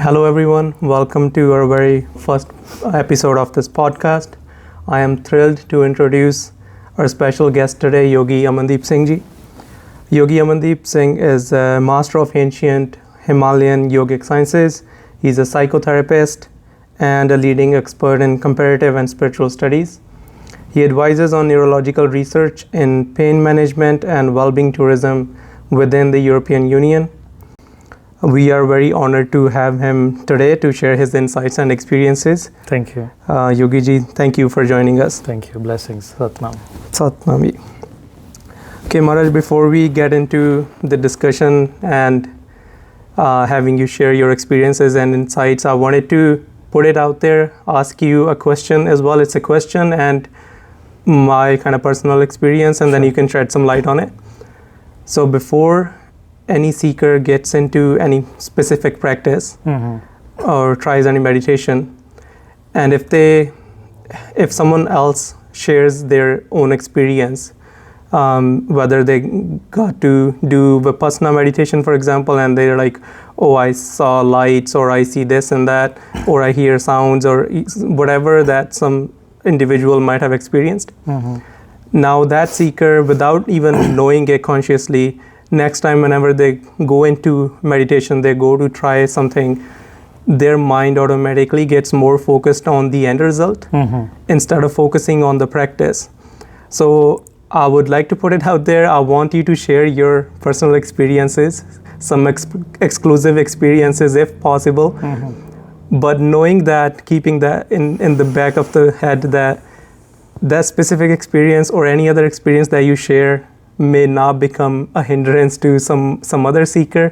Hello, everyone. Welcome to our very first episode of this podcast. I am thrilled to introduce our special guest today, Yogi Amandeep Singh ji. Yogi Amandeep Singh is a master of ancient Himalayan yogic sciences. He's a psychotherapist and a leading expert in comparative and spiritual studies. He advises on neurological research in pain management and well-being tourism within the European Union. We are very honored to have him today to share his insights and experiences. Thank you. Yogi ji, thank you for joining us. Thank you. Blessings. Satnam. Satnam ji. Okay, Maharaj, before we get into the discussion and having you share your experiences and insights, I wanted to put it out there, ask you a question as well. It's a question and my kind of personal experience, and then you can shed some light on it. So before any seeker gets into any specific practice or tries any meditation, and if someone else shares their own experience, whether they got to do Vipassana meditation, for example, and they're like, oh, I saw lights, or I see this and that, or I hear sounds, or whatever that some individual might have experienced. Now that seeker, without even knowing it consciously, next time whenever they go into meditation, they go to try something, their mind automatically gets more focused on the end result instead of focusing on the practice. So I would like to put it out there. I want you to share your personal experiences, some exclusive experiences if possible. But knowing that, keeping that in the back of the head, that specific experience or any other experience that you share may not become a hindrance to some other seeker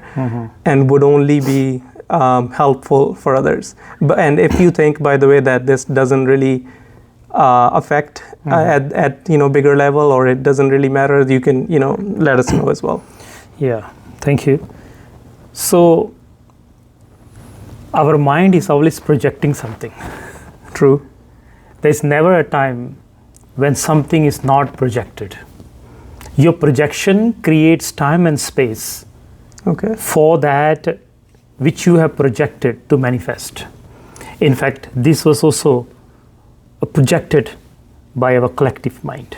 and would only be helpful for others. And if you think, by the way, that this doesn't really affect at bigger level, or it doesn't really matter, you can let us know as well. Yeah, thank you. So our mind is always projecting something. True. There's never a time when something is not projected. Your projection creates time and space for that which you have projected to manifest. In fact, this was also projected by our collective mind.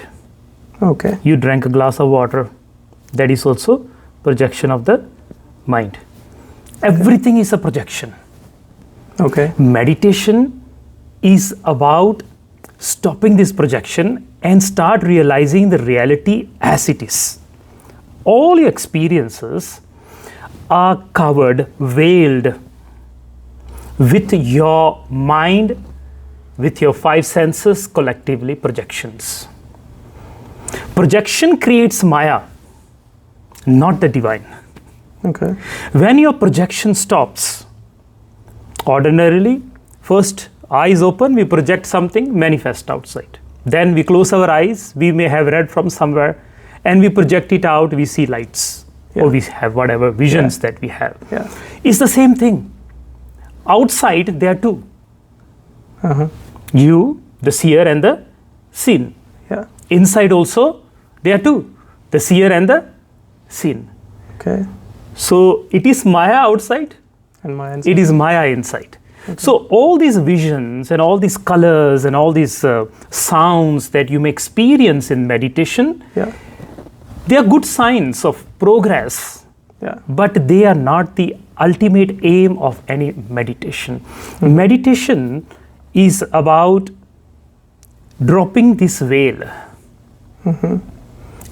You drank a glass of water. That is also projection of the mind. Everything is a projection. Meditation is about stopping this projection and start realizing the reality as it is. All your experiences are covered, veiled with your mind, with your five senses, collectively projections. Projection creates Maya, not the divine. When your projection stops, ordinarily, first eyes open, we project something, manifest outside. Then we close our eyes, we may have read from somewhere, and we project it out, we see lights, or we have whatever visions that we have. It's the same thing. Outside, there are two. You, the seer, and the seen. Inside also, there are two, the seer and the seen. So it is Maya outside, and Maya inside. It is Maya inside. So all these visions and all these colors and all these sounds that you may experience in meditation, they are good signs of progress, but they are not the ultimate aim of any meditation. Meditation is about dropping this veil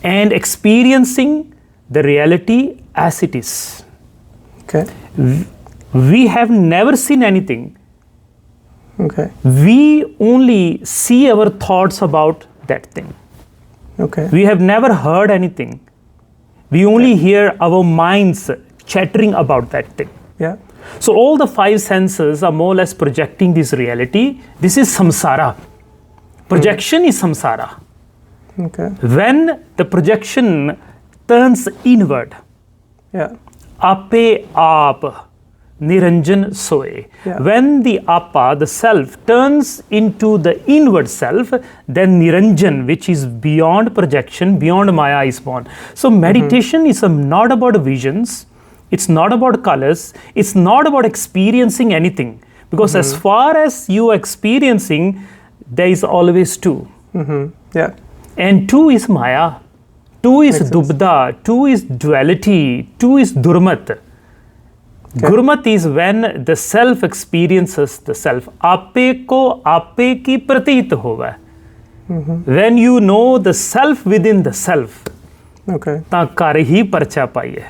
and experiencing the reality as it is. We have never seen anything. We only see our thoughts about that thing. We have never heard anything. We only hear our minds chattering about that thing. So all the five senses are more or less projecting this reality. This is samsara. Projection is samsara. When the projection turns inward, ape aap Niranjan Soe. When the Apa, the self, turns into the inward self, then Niranjan, which is beyond projection, beyond Maya, is born. So meditation is not about visions, It's not about colors. It's not about experiencing anything. Because as far as you are experiencing, there is always two. Yeah. And two is Maya. Two is Dubda. Two is duality. Two is Durmat. Gurmat is when the self experiences the self. Ape ko ape ki pratit hova. When you know the self within the self, ta kar hi parcha paiye.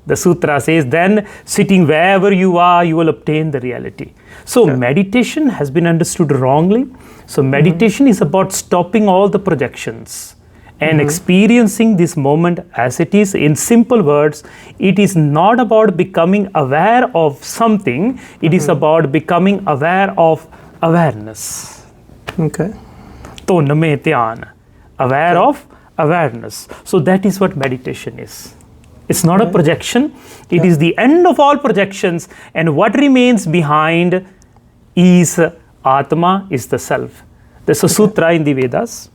The sutra says, then sitting wherever you are, you will obtain the reality. So meditation has been understood wrongly. So meditation is about stopping all the projections and experiencing this moment as it is. In simple words, it is not about becoming aware of something. It is about becoming aware of awareness. Okay. Ton mein dhyan, aware of awareness. So that is what meditation is. It's not a projection. It is the end of all projections. And what remains behind is Atma, is the self. There's a sutra in the Vedas.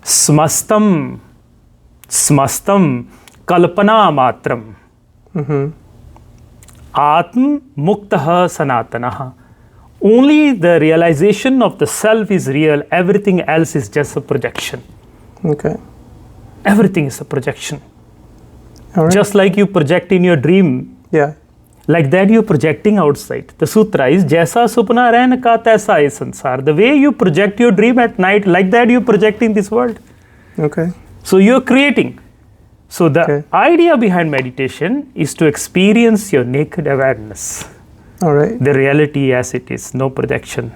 Smastam, kalpana matram. Atm muktaha sanatanaha. Only the realization of the self is real. Everything else is just a projection. Okay. Everything is a projection. Right. Just like you project in your dream. Yeah. Like that you're projecting outside. The sutra is, Jaisa supna rehn ka taisa hai sansar. The way you project your dream at night, like that you're projecting this world. Okay. So you're creating. So the idea behind meditation is to experience your naked awareness. All right. The reality as it is, no projection.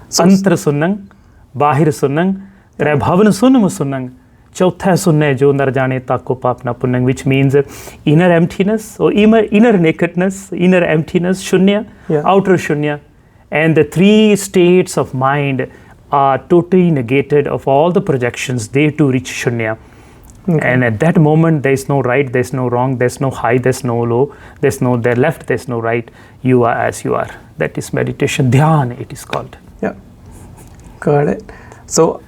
Antra sunnang, bahir sunnang, bhavan sunnam sunnang. Chautha sunna jo nar jane tako papna punnang, which means inner emptiness or inner nakedness, inner emptiness, shunya, outer shunya. And the three states of mind are totally negated of all the projections. They too reach shunya. And at that moment, there is no right, there is no wrong, there is no high, there is no low, there is no there left, there is no right. You are as you are. That is meditation. Dhyan, it is called. Yeah. Got it. So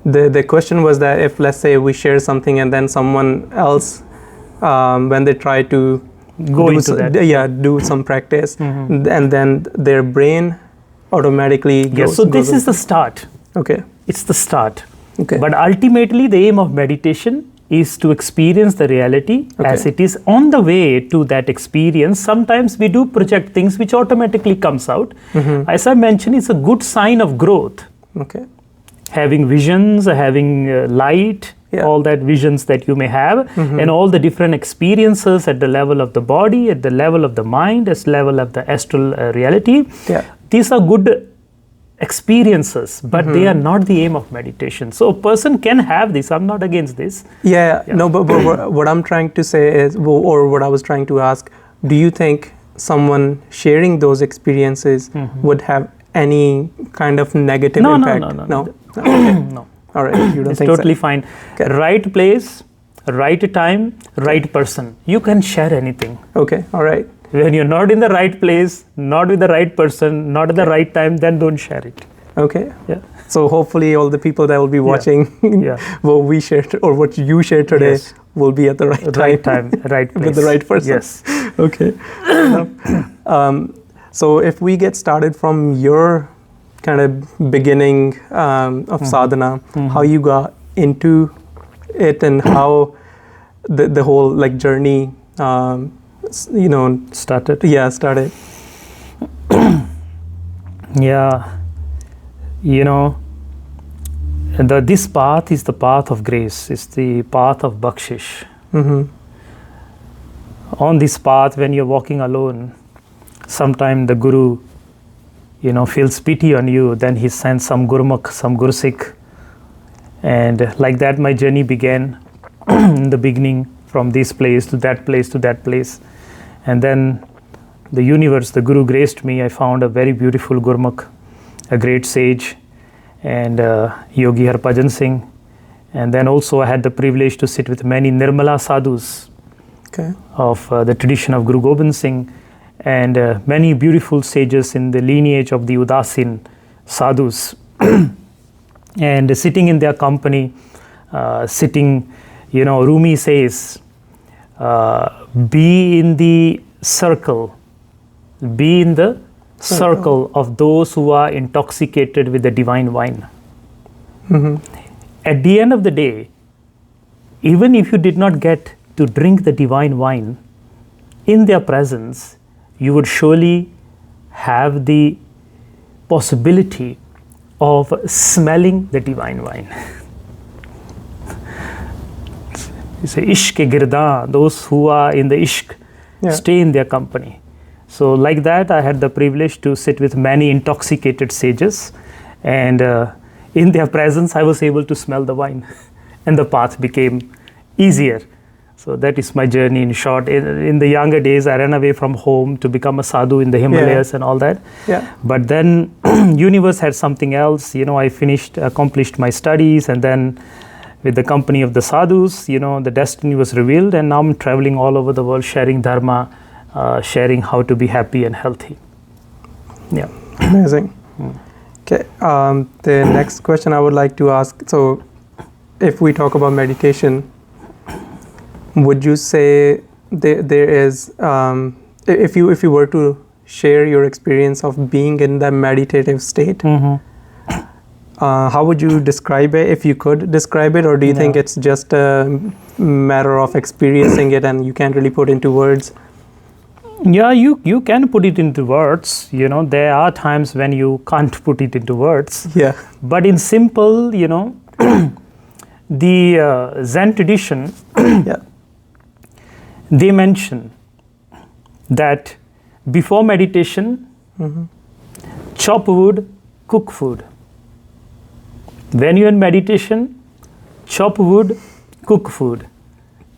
the question was that if, let's say, we share something and then someone else, when they try to do some practice, and then their brain automatically goes. Yes, so this is the start. Okay. It's the start. Okay. But ultimately, the aim of meditation is to experience the reality as it is. On the way to that experience, sometimes we do project things which automatically comes out. As I mentioned, it's a good sign of growth. Okay. Having visions, having light, all that visions that you may have, and all the different experiences at the level of the body, at the level of the mind, at the level of the astral reality. Yeah. These are good experiences, but they are not the aim of meditation. So a person can have this. I'm not against this. No, but what I'm trying to say is, or what I was trying to ask, do you think someone sharing those experiences would have any kind of negative impact? No. Okay. No. All right. You don't it's think totally so? fine. Okay. Right place, right time, right person. You can share anything. Okay. All right. When you're not in the right place, not with the right person, not at the right time, then don't share it. Okay. Yeah. So hopefully all the people that will be watching what we shared or what you shared today will be at the right time, right place. With the right person. Yes. Okay. So if we get started from your kind of beginning of sadhana, how you got into it and how the whole journey started. Yeah, started. This path is the path of grace. It's the path of bakshish. On this path, when you're walking alone, sometimes the guru, feels pity on you. Then he sends some gurmukh, some gursikh, and like that, my journey began. In the beginning, from this place to that place to that place. And then the universe, the Guru graced me. I found a very beautiful Gurmukh, a great sage, and Yogi Harbhajan Singh. And then also I had the privilege to sit with many Nirmala sadhus of the tradition of Guru Gobind Singh, and many beautiful sages in the lineage of the Udasin sadhus. And sitting in their company, Rumi says, be in the circle, be in the circle of those who are intoxicated with the divine wine. At the end of the day, even if you did not get to drink the divine wine, in their presence, you would surely have the possibility of smelling the divine wine. You say, ishq ke girdan, those who are in the ishq, stay in their company. So like that, I had the privilege to sit with many intoxicated sages, and in their presence, I was able to smell the wine, and the path became easier. So that is my journey in short. In the younger days, I ran away from home to become a sadhu in the Himalayas and all that. But then universe had something else. I accomplished my studies, and then with the company of the sadhus, the destiny was revealed, and now I'm traveling all over the world, sharing dharma, sharing how to be happy and healthy. Yeah. Amazing. Okay. The next question I would like to ask. So, if we talk about meditation, would you say there is, if you were to share your experience of being in the meditative state, how would you describe it, if you could describe it, or do you think it's just a matter of experiencing it and you can't really put into words? Yeah, you can put it into words. There are times when you can't put it into words. Yeah. But in simple, the Zen tradition, they mention that before meditation, chop wood, cook food. When you're in meditation, chop wood, cook food.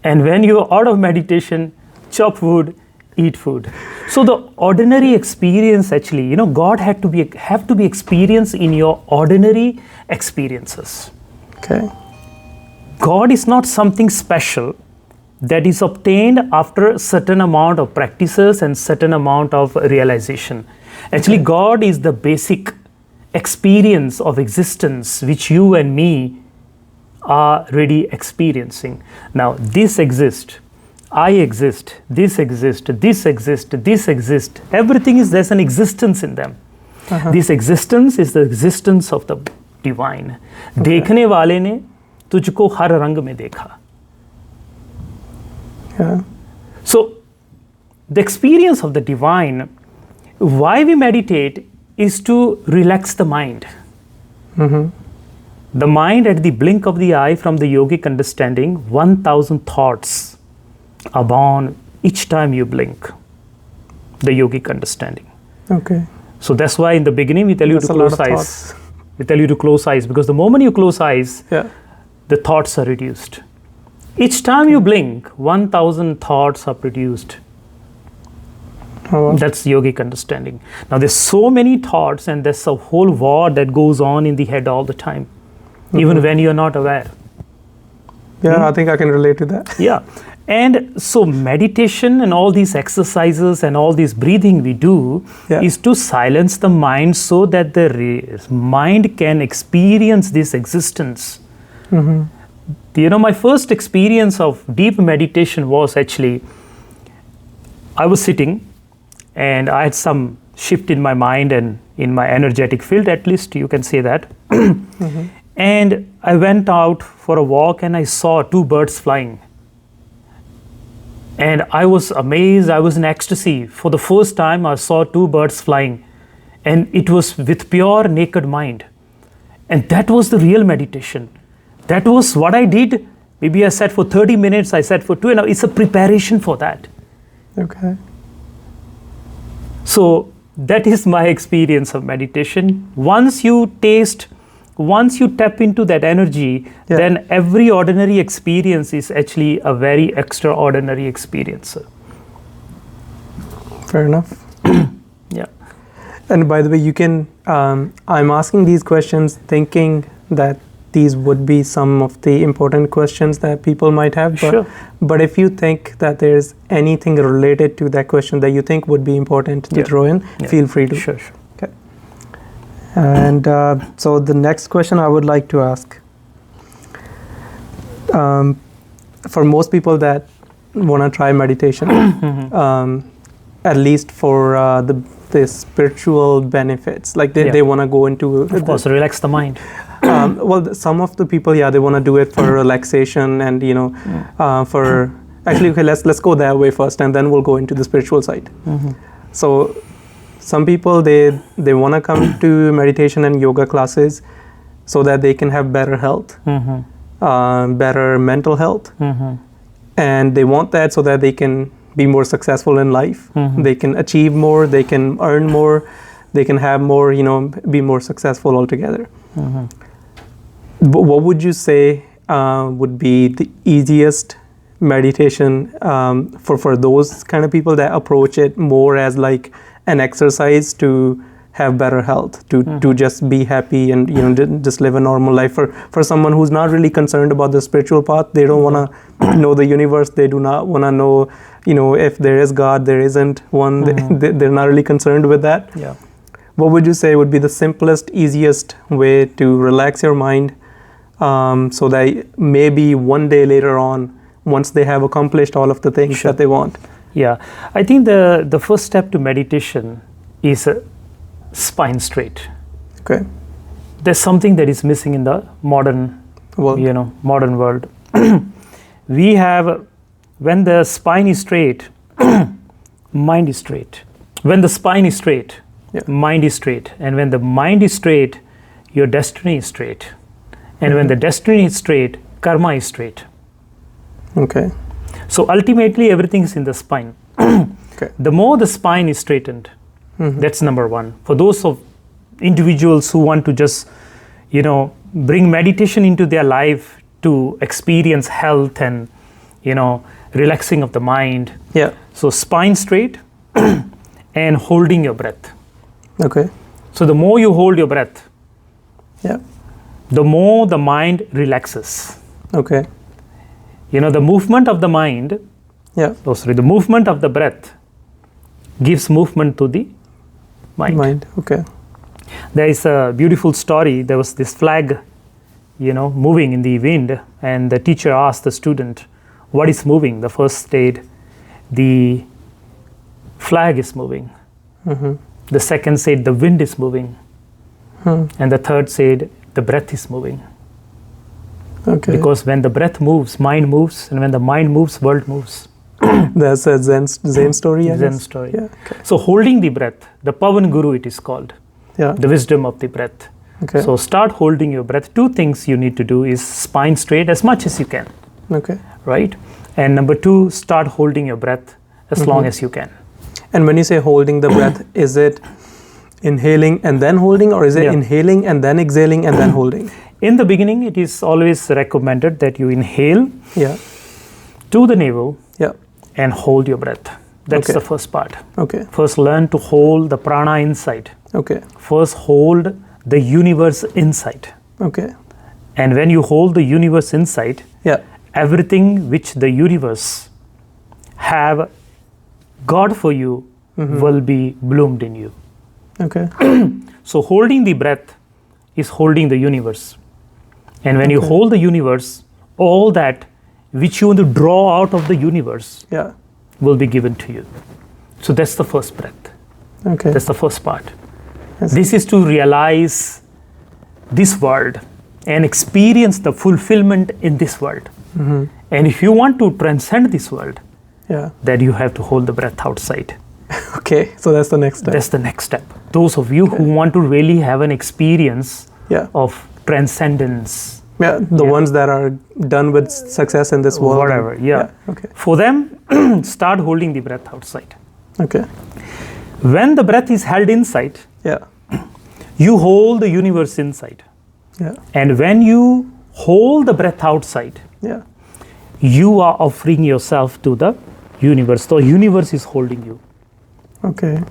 And when you're out of meditation, chop wood, eat food. So the ordinary experience, actually, God have to be experienced in your ordinary experiences. Okay. God is not something special that is obtained after a certain amount of practices and certain amount of realization. Actually, God is the basic experience of existence which you and me are really experiencing. Now, this exists, I exist, this exists, this exists, this exists. Everything is, there's an existence in them. This existence is the existence of the divine. देखने वाले ने तुझको हर रंग में देखा. So, the experience of the divine, why we meditate is to relax the mind. The mind, at the blink of the eye, from the yogic understanding, 1,000 thoughts are born each time you blink. The yogic understanding. Okay. So that's why in the beginning we tell you to close eyes. We tell you to close eyes, because the moment you close eyes, the thoughts are reduced. Each time you blink, 1,000 thoughts are produced. That's yogic understanding. Now there's so many thoughts, and there's a whole war that goes on in the head all the time, even when you're not aware. I think I can relate to that. And so meditation and all these exercises and all this breathing we do is to silence the mind so that the mind can experience this existence. My first experience of deep meditation was actually, I was sitting and I had some shift in my mind and in my energetic field, at least you can say that. And I went out for a walk and I saw 2 birds flying. And I was amazed, I was in ecstasy. For the first time, I saw 2 birds flying. And it was with pure naked mind. And that was the real meditation. That was what I did. Maybe I sat for 30 minutes, I sat for 2, and it's a preparation for that. Okay. So that is my experience of meditation. Once you tap into that energy, then every ordinary experience is actually a very extraordinary experience. Fair enough. Yeah. And by the way, you can, I'm asking these questions thinking that these would be some of the important questions that people might have. But if you think that there's anything related to that question that you think would be important to throw in, feel free to. Sure. Okay. And so the next question I would like to ask, for most people that want to try meditation, at least for the spiritual benefits. Like they want to go into... Of course, relax the mind. Well, some of the people, they want to do it for relaxation and, for... Actually, okay, let's go that way first, and then we'll go into the spiritual side. So some people, they want to come to meditation and yoga classes so that they can have better health, better mental health. And they want that so that they can be more successful in life. They can achieve more, they can earn more, they can have more, be more successful altogether. But what would you say would be the easiest meditation for those kind of people that approach it more as like an exercise to have better health, to just be happy and just live a normal life? For someone who's not really concerned about the spiritual path, they don't want to know the universe, they do not want to know if there is God, there isn't one. They're not really concerned with that. What would you say would be the simplest, easiest way to relax your mind, so that maybe one day later on, once they have accomplished all of the things that they want? I think the first step to meditation is spine straight. Okay. There's something that is missing in the modern world. We have, when the spine is straight, mind is straight. When the spine is straight, mind is straight. And when the mind is straight, your destiny is straight. And when the destiny is straight, karma is straight. Okay. So ultimately, everything is in the spine. Okay. The more the spine is straightened, that's number one. For those of individuals who want to just, bring meditation into their life to experience health and, relaxing of the mind. So spine straight and holding your breath. Okay. So the more you hold your breath, the more the mind relaxes. Okay. The movement of the mind, the movement of the breath gives movement to the mind. Okay. There is a beautiful story. There was this flag, moving in the wind, and the teacher asked the student, what is moving? The first said, the flag is moving. The second said, the wind is moving. And the third said, the breath is moving. Okay. Because when the breath moves, mind moves, and when the mind moves, world moves. That's a Zen story. Zen story. Okay. So holding the breath, the Pavan Guru it is called, the wisdom of the breath. Okay. So start holding your breath. Two things you need to do is spine straight as much as you can. Okay. Right? And number two, start holding your breath as long as you can. And when you say holding the breath, is it inhaling and then holding, or is it inhaling and then exhaling and then holding? In the beginning, it is always recommended that you inhale to the navel and hold your breath. That's the first part. Okay. First, learn to hold the prana inside. Okay. First, hold the universe inside. Okay. And when you hold the universe inside, everything which the universe have got for you will be bloomed in you. Okay. So holding the breath is holding the universe. And when you hold the universe, all that which you want to draw out of the universe will be given to you. So that's the first breath. Okay. That's the first part. This is to realize this world and experience the fulfillment in this world. And if you want to transcend this world, then you have to hold the breath outside. Okay, so that's the next step. That's the next step. Those of you who want to really have an experience of transcendence. The ones that are done with success in this world. Whatever, Okay. For them, start holding the breath outside. Okay. When the breath is held inside, you hold the universe inside. And when you hold the breath outside, you are offering yourself to the universe. The universe is holding you. Okay.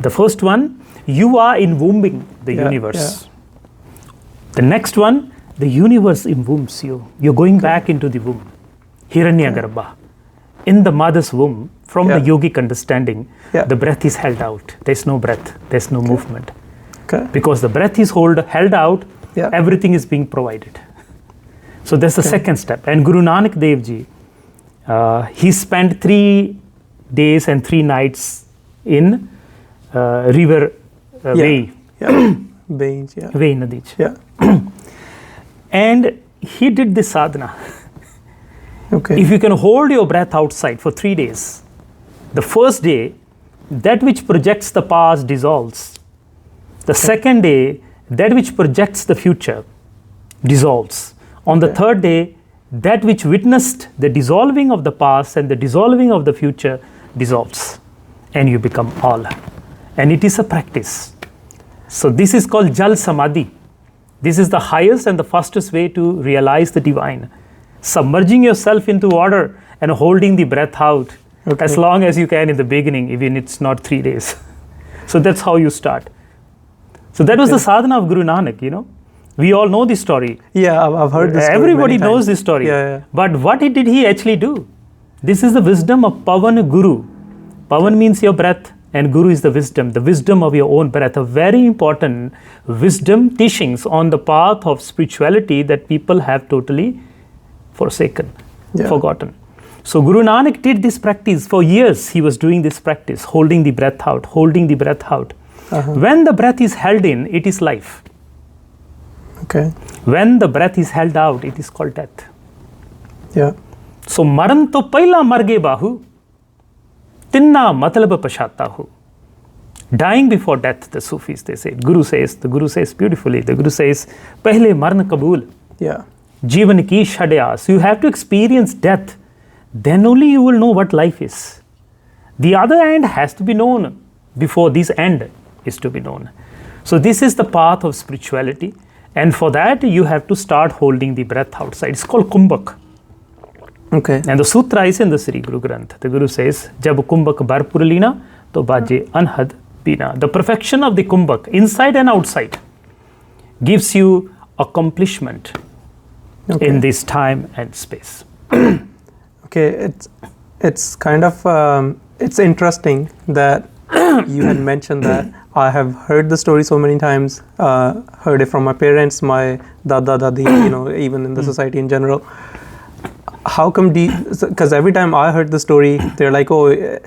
The first one, you are enwombing the universe. The next one, the universe enwombs you. You're going back into the womb. Hiranyagarbha. In the mother's womb, from the yogic understanding, the breath is held out. There's no breath. There's no movement. Because the breath is held out, everything is being provided. So that's the second step. And Guru Nanak Dev Ji, He spent 3 days and 3 nights in river Vei. Yeah. Veins, yeah. Vei Nadi. Yeah. And he did this sadhana. Okay. If you can hold your breath outside for 3 days, the first day, that which projects the past dissolves. The second day, that which projects the future dissolves. On the third day, that which witnessed the dissolving of the past and the dissolving of the future dissolves. And you become all. And it is a practice. So this is called Jal Samadhi. This is the highest and the fastest way to realize the divine. Submerging yourself into water and holding the breath out as long as you can in the beginning, even it's not 3 days. So that's how you start. So that was the sadhana of Guru Nanak, you know. We all know this story. Yeah, I've heard this story. Everybody many knows times. this story. Yeah. But what did he actually do? This is the wisdom of Pavan Guru. Pavan means your breath, and Guru is the wisdom of your own breath. A very important wisdom teachings on the path of spirituality that people have totally forsaken, forgotten. So Guru Nanak did this practice for years. He was doing this practice, holding the breath out, holding the breath out. When the breath is held in, it is life. Okay. When the breath is held out, it is called death. Yeah. So maran to paila marge bahu, tinna matlab pashatahu. Dying before death, the Sufis, they say. The Guru says beautifully, the Guru says, pehle marn kabul. Yeah. Jivan ki shadayas. You have to experience death. Then only you will know what life is. The other end has to be known before this end is to be known. So this is the path of spirituality. And for that, you have to start holding the breath outside. It's called Kumbhak. Okay. And the sutra is in the Sri Guru Granth. The Guru says, Jab Kumbhak bar purlina, to baje anhad bina. The perfection of the Kumbhak, inside and outside, gives you accomplishment in this time and space. Okay, it's kind of it's interesting that you had mentioned that. I have heard the story so many times, heard it from my parents, my dada, dadi, you know, even in the society in general. How come, because every time I heard the story, they're like, oh,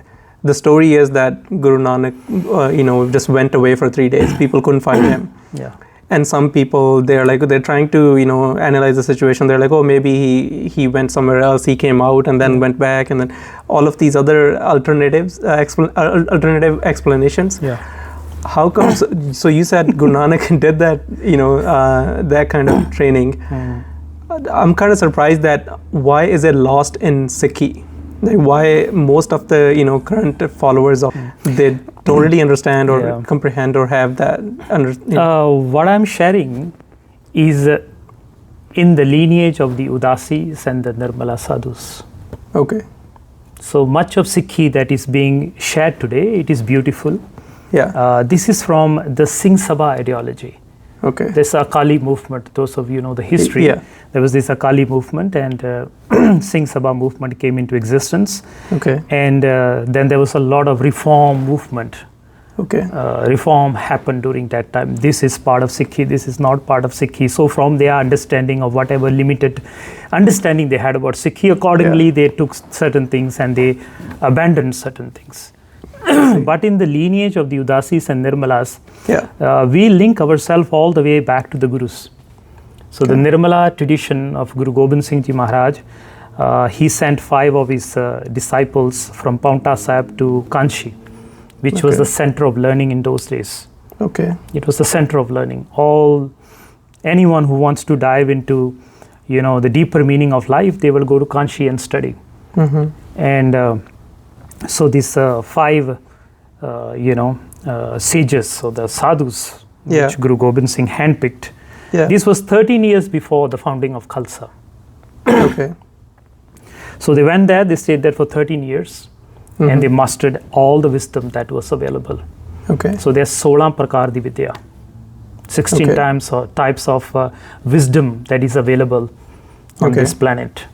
the story is that Guru Nanak, you know, just went away for 3 days. People couldn't find him. Yeah. And some people, they're trying to, you know, analyze the situation. They're like, oh, maybe he went somewhere else. He came out and then went back, and then all of these other alternative explanations. Yeah. How come? So you said Guru Nanak did that, you know, that kind of training. I'm kind of surprised that why is it lost in Sikhi? Like why most of the, you know, current followers of they don't really understand or comprehend or have that what I'm sharing is in the lineage of the Udasis and the Nirmala Sadhus. Okay. So much of Sikhi that is being shared today, it is beautiful. Yeah. This is from the Singh Sabha ideology. Okay. This Akali movement, those of you know the history. Yeah. There was this Akali movement, and Singh Sabha movement came into existence. Okay. And then there was a lot of reform movement. Okay. Reform happened during that time. This is part of Sikhi, this is not part of Sikhi. So from their understanding of whatever limited understanding they had about Sikhi, accordingly they took certain things and they abandoned certain things. But in the lineage of the Udasis and Nirmalas, we link ourselves all the way back to the Gurus. So the Nirmala tradition of Guru Gobind Singh Ji Maharaj, he sent 5 of his disciples from Paonta Sahib to Kanchi, which was the center of learning in those days. Okay. It was the center of learning. Anyone who wants to dive into, you know, the deeper meaning of life, they will go to Kanchi and study. And so these 5, sages, so the sadhus, which Guru Gobind Singh handpicked, this was 13 years before the founding of Khalsa. Okay. So they went there, they stayed there for 13 years, and they mastered all the wisdom that was available. Okay. So there's 16 prakar di vidya, 16 types of wisdom that is available on this planet.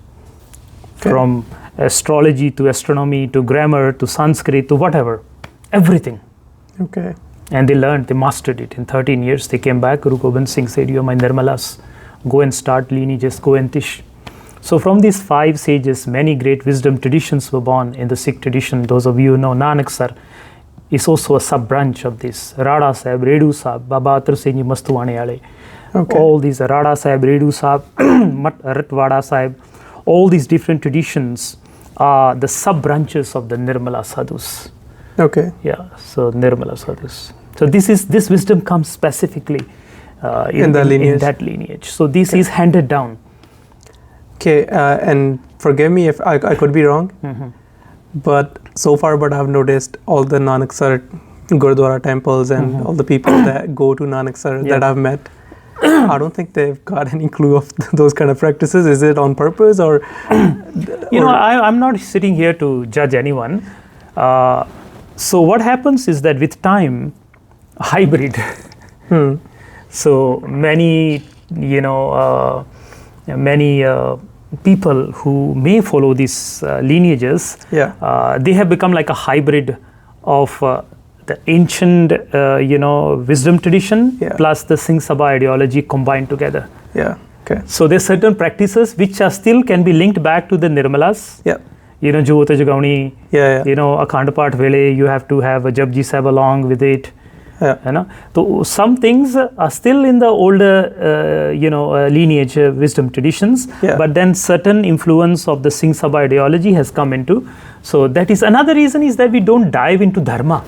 From astrology to astronomy to grammar to Sanskrit to whatever, everything. Okay. And they learned, they mastered it. In 13 years, they came back. Guru Gobind Singh said, you are my Nirmalas. Go and start lineages, go and teach. So from these 5 sages, many great wisdom traditions were born in the Sikh tradition. Those of you who know Nanak Sir is also a sub-branch of this. Rada Sahib, Redu Sahib, Baba Atar Singh ji Mastuwane Wale. Okay. All these Rada Sahib, Redu Sahib, Ratwada Sahib, all these different traditions are the sub-branches of the Nirmala Sadhus. Okay. Yeah, so Nirmala Sadhus. So this wisdom comes specifically in that lineage. So this is handed down. Okay, and forgive me if I could be wrong, but so far, but I've noticed all the Nanak Sar Gurdwara temples and all the people that go to Nanak Sar that I've met, I don't think they've got any clue of those kind of practices. Is it on purpose or? I'm not sitting here to judge anyone. So what happens is that with time, hybrid. So many, people who may follow these lineages, they have become like a hybrid of the ancient, wisdom tradition plus the Singh Sabha ideology combined together. Yeah. Okay. So there's certain practices which are still can be linked back to the Nirmalas. Yeah. Jyot Jagauni, Akhand Path Vele, you have to have a Japji Sahib along with it. So some things are still in the older, lineage wisdom traditions, but then certain influence of the Singh Sabha ideology has come into. So that is another reason is that we don't dive into dharma.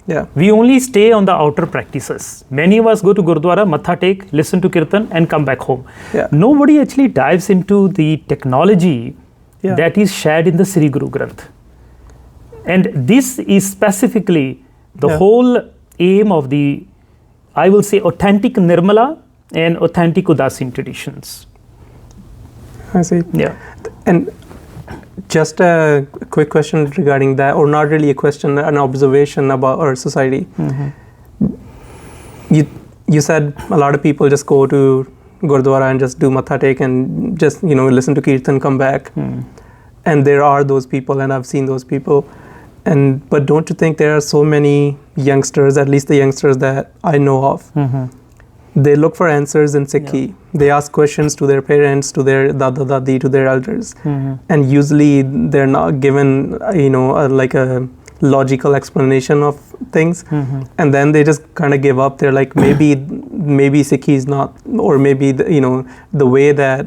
Yeah. We only stay on the outer practices. Many of us go to Gurdwara, matha take, listen to Kirtan and come back home. Yeah. Nobody actually dives into the technology that is shared in the Sri Guru Granth. And this is specifically the whole aim of the, I will say, authentic Nirmala and authentic Udasin traditions. I see. Yeah. And just a quick question regarding that, or not really a question, an observation about our society. You said a lot of people just go to Gurdwara and just do matha take and just listen to Kirtan, come back. And there are those people, and I've seen those people. But don't you think there are so many youngsters, at least the youngsters that I know of, they look for answers in Sikhi. They ask questions to their parents, to their dada dadi, to their elders, and usually they're not given, like a logical explanation of things, and then they just kind of give up. They're like, maybe Sikhi is not, or maybe the way that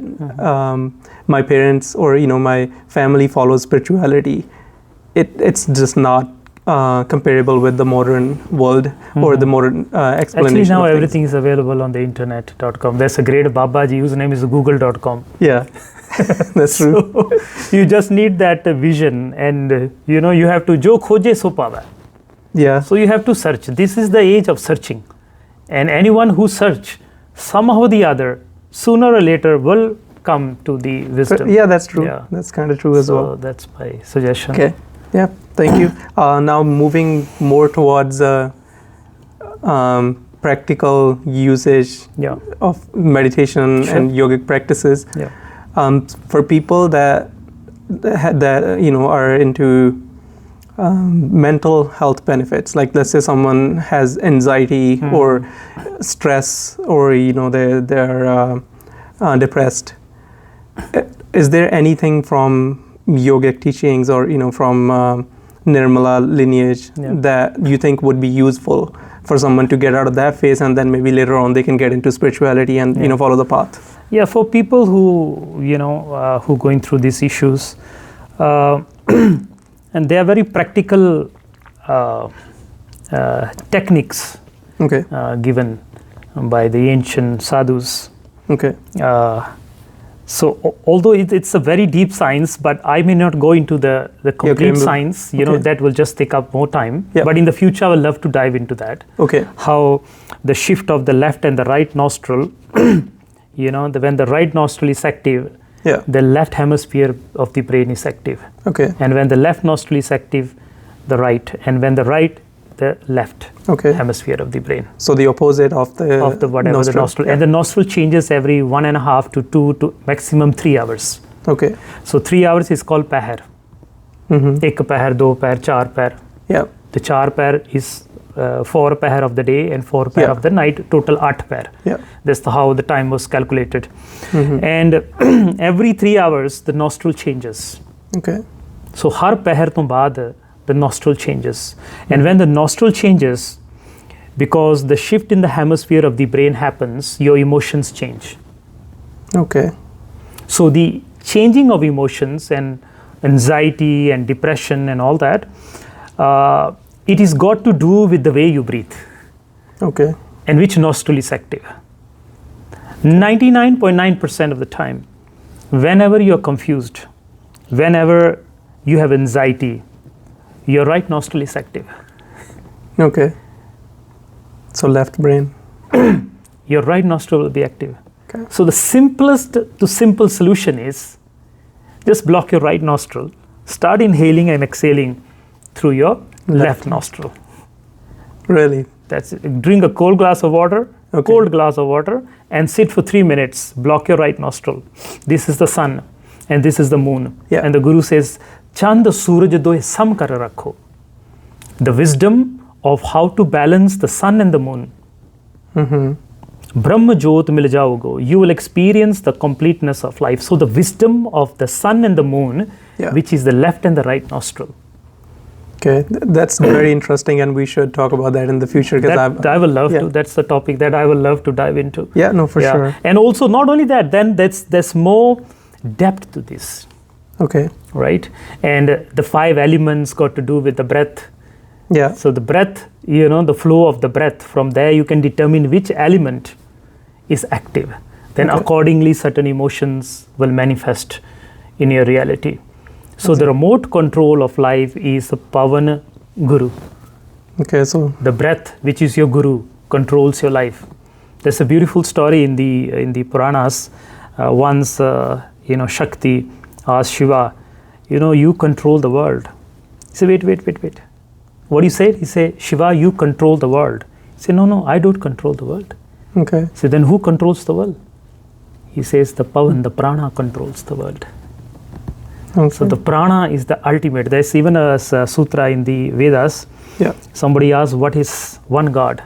my parents or my family follows spirituality, it's just not comparable with the modern world or the modern explanation. Actually, now everything is available on the internet.com. There's a great Babaji whose name is google.com. Yeah, that's true. So you just need that vision, and you have to jo khoje so pawa. Yeah. So you have to search. This is the age of searching, and anyone who search somehow or the other, sooner or later will come to the wisdom. Yeah, that's true. Yeah. That's kind of true as well. So that's my suggestion. Okay. Yeah, thank you. Now moving more towards practical usage of meditation and yogic practices. Yeah. For people that are into mental health benefits, like let's say someone has anxiety or stress, or they're depressed. Is there anything from yogic teachings or from Nirmala lineage that you think would be useful for someone to get out of that phase, and then maybe later on they can get into spirituality and follow the path? Yeah, for people who who going through these issues, and they are very practical techniques given by the ancient sadhus. Okay. So although it's a very deep science, but I may not go into the complete science, that will just take up more time. Yeah. But in the future, I would love to dive into that. Okay. How the shift of the left and the right nostril, when the right nostril is active, the left hemisphere of the brain is active. Okay. And when the left nostril is active, the right. And when the right, the left hemisphere of the brain. So the opposite of the whatever nostril. The nostril. And the nostril changes every 1.5 to 2 to maximum 3 hours. Okay. So 3 hours is called pahar. Ek pahar, do pahar, char pahar. Yeah. The char pahar is 4 pair of the day and 4 pair of the night, total 8 pair. Yeah. That's how the time was calculated. And every 3 hours, the nostril changes. Okay. So har pair to baad, the nostril changes. And when the nostril changes, because the shift in the hemisphere of the brain happens, your emotions change. Okay. So the changing of emotions and anxiety and depression and all that, it is got to do with the way you breathe. Okay. And which nostril is active. 99.9% of the time, whenever you're confused, whenever you have anxiety, your right nostril is active. Okay. So left brain. Your right nostril will be active. Okay. So the simplest to simple solution is just block your right nostril, start inhaling and exhaling through your left nostril. Really? That's it. Drink a cold glass of water, cold glass of water, and sit for 3 minutes. Block your right nostril. This is the sun, and this is the moon. Yeah. And the Guru says, Chand Suraj doye sam kar rakho. The wisdom of how to balance the sun and the moon. Brahma Jyot mil jaogo. You will experience the completeness of life. So the wisdom of the sun and the moon, which is the left and the right nostril. Okay, that's very interesting, and we should talk about that in the future. Because I will love to. That's the topic that I will love to dive into. Yeah, no, for sure. And also, not only that, then there's more depth to this. Okay. Right? And the 5 elements got to do with the breath. Yeah. So the breath, the flow of the breath, from there you can determine which element is active. Then accordingly, certain emotions will manifest in your reality. So the remote control of life is the Pavan Guru. Okay, so the breath, which is your Guru, controls your life. There's a beautiful story in the Puranas. Once, Shakti asked Shiva, you control the world. He said, wait. What do you say? He said, Shiva, you control the world. He said, no, I don't control the world. Okay. He said, then who controls the world? He says, the Pavan, the prana controls the world. Okay. So the prana is the ultimate. There's even a sutra in the Vedas. Yeah. Somebody asked, what is one God?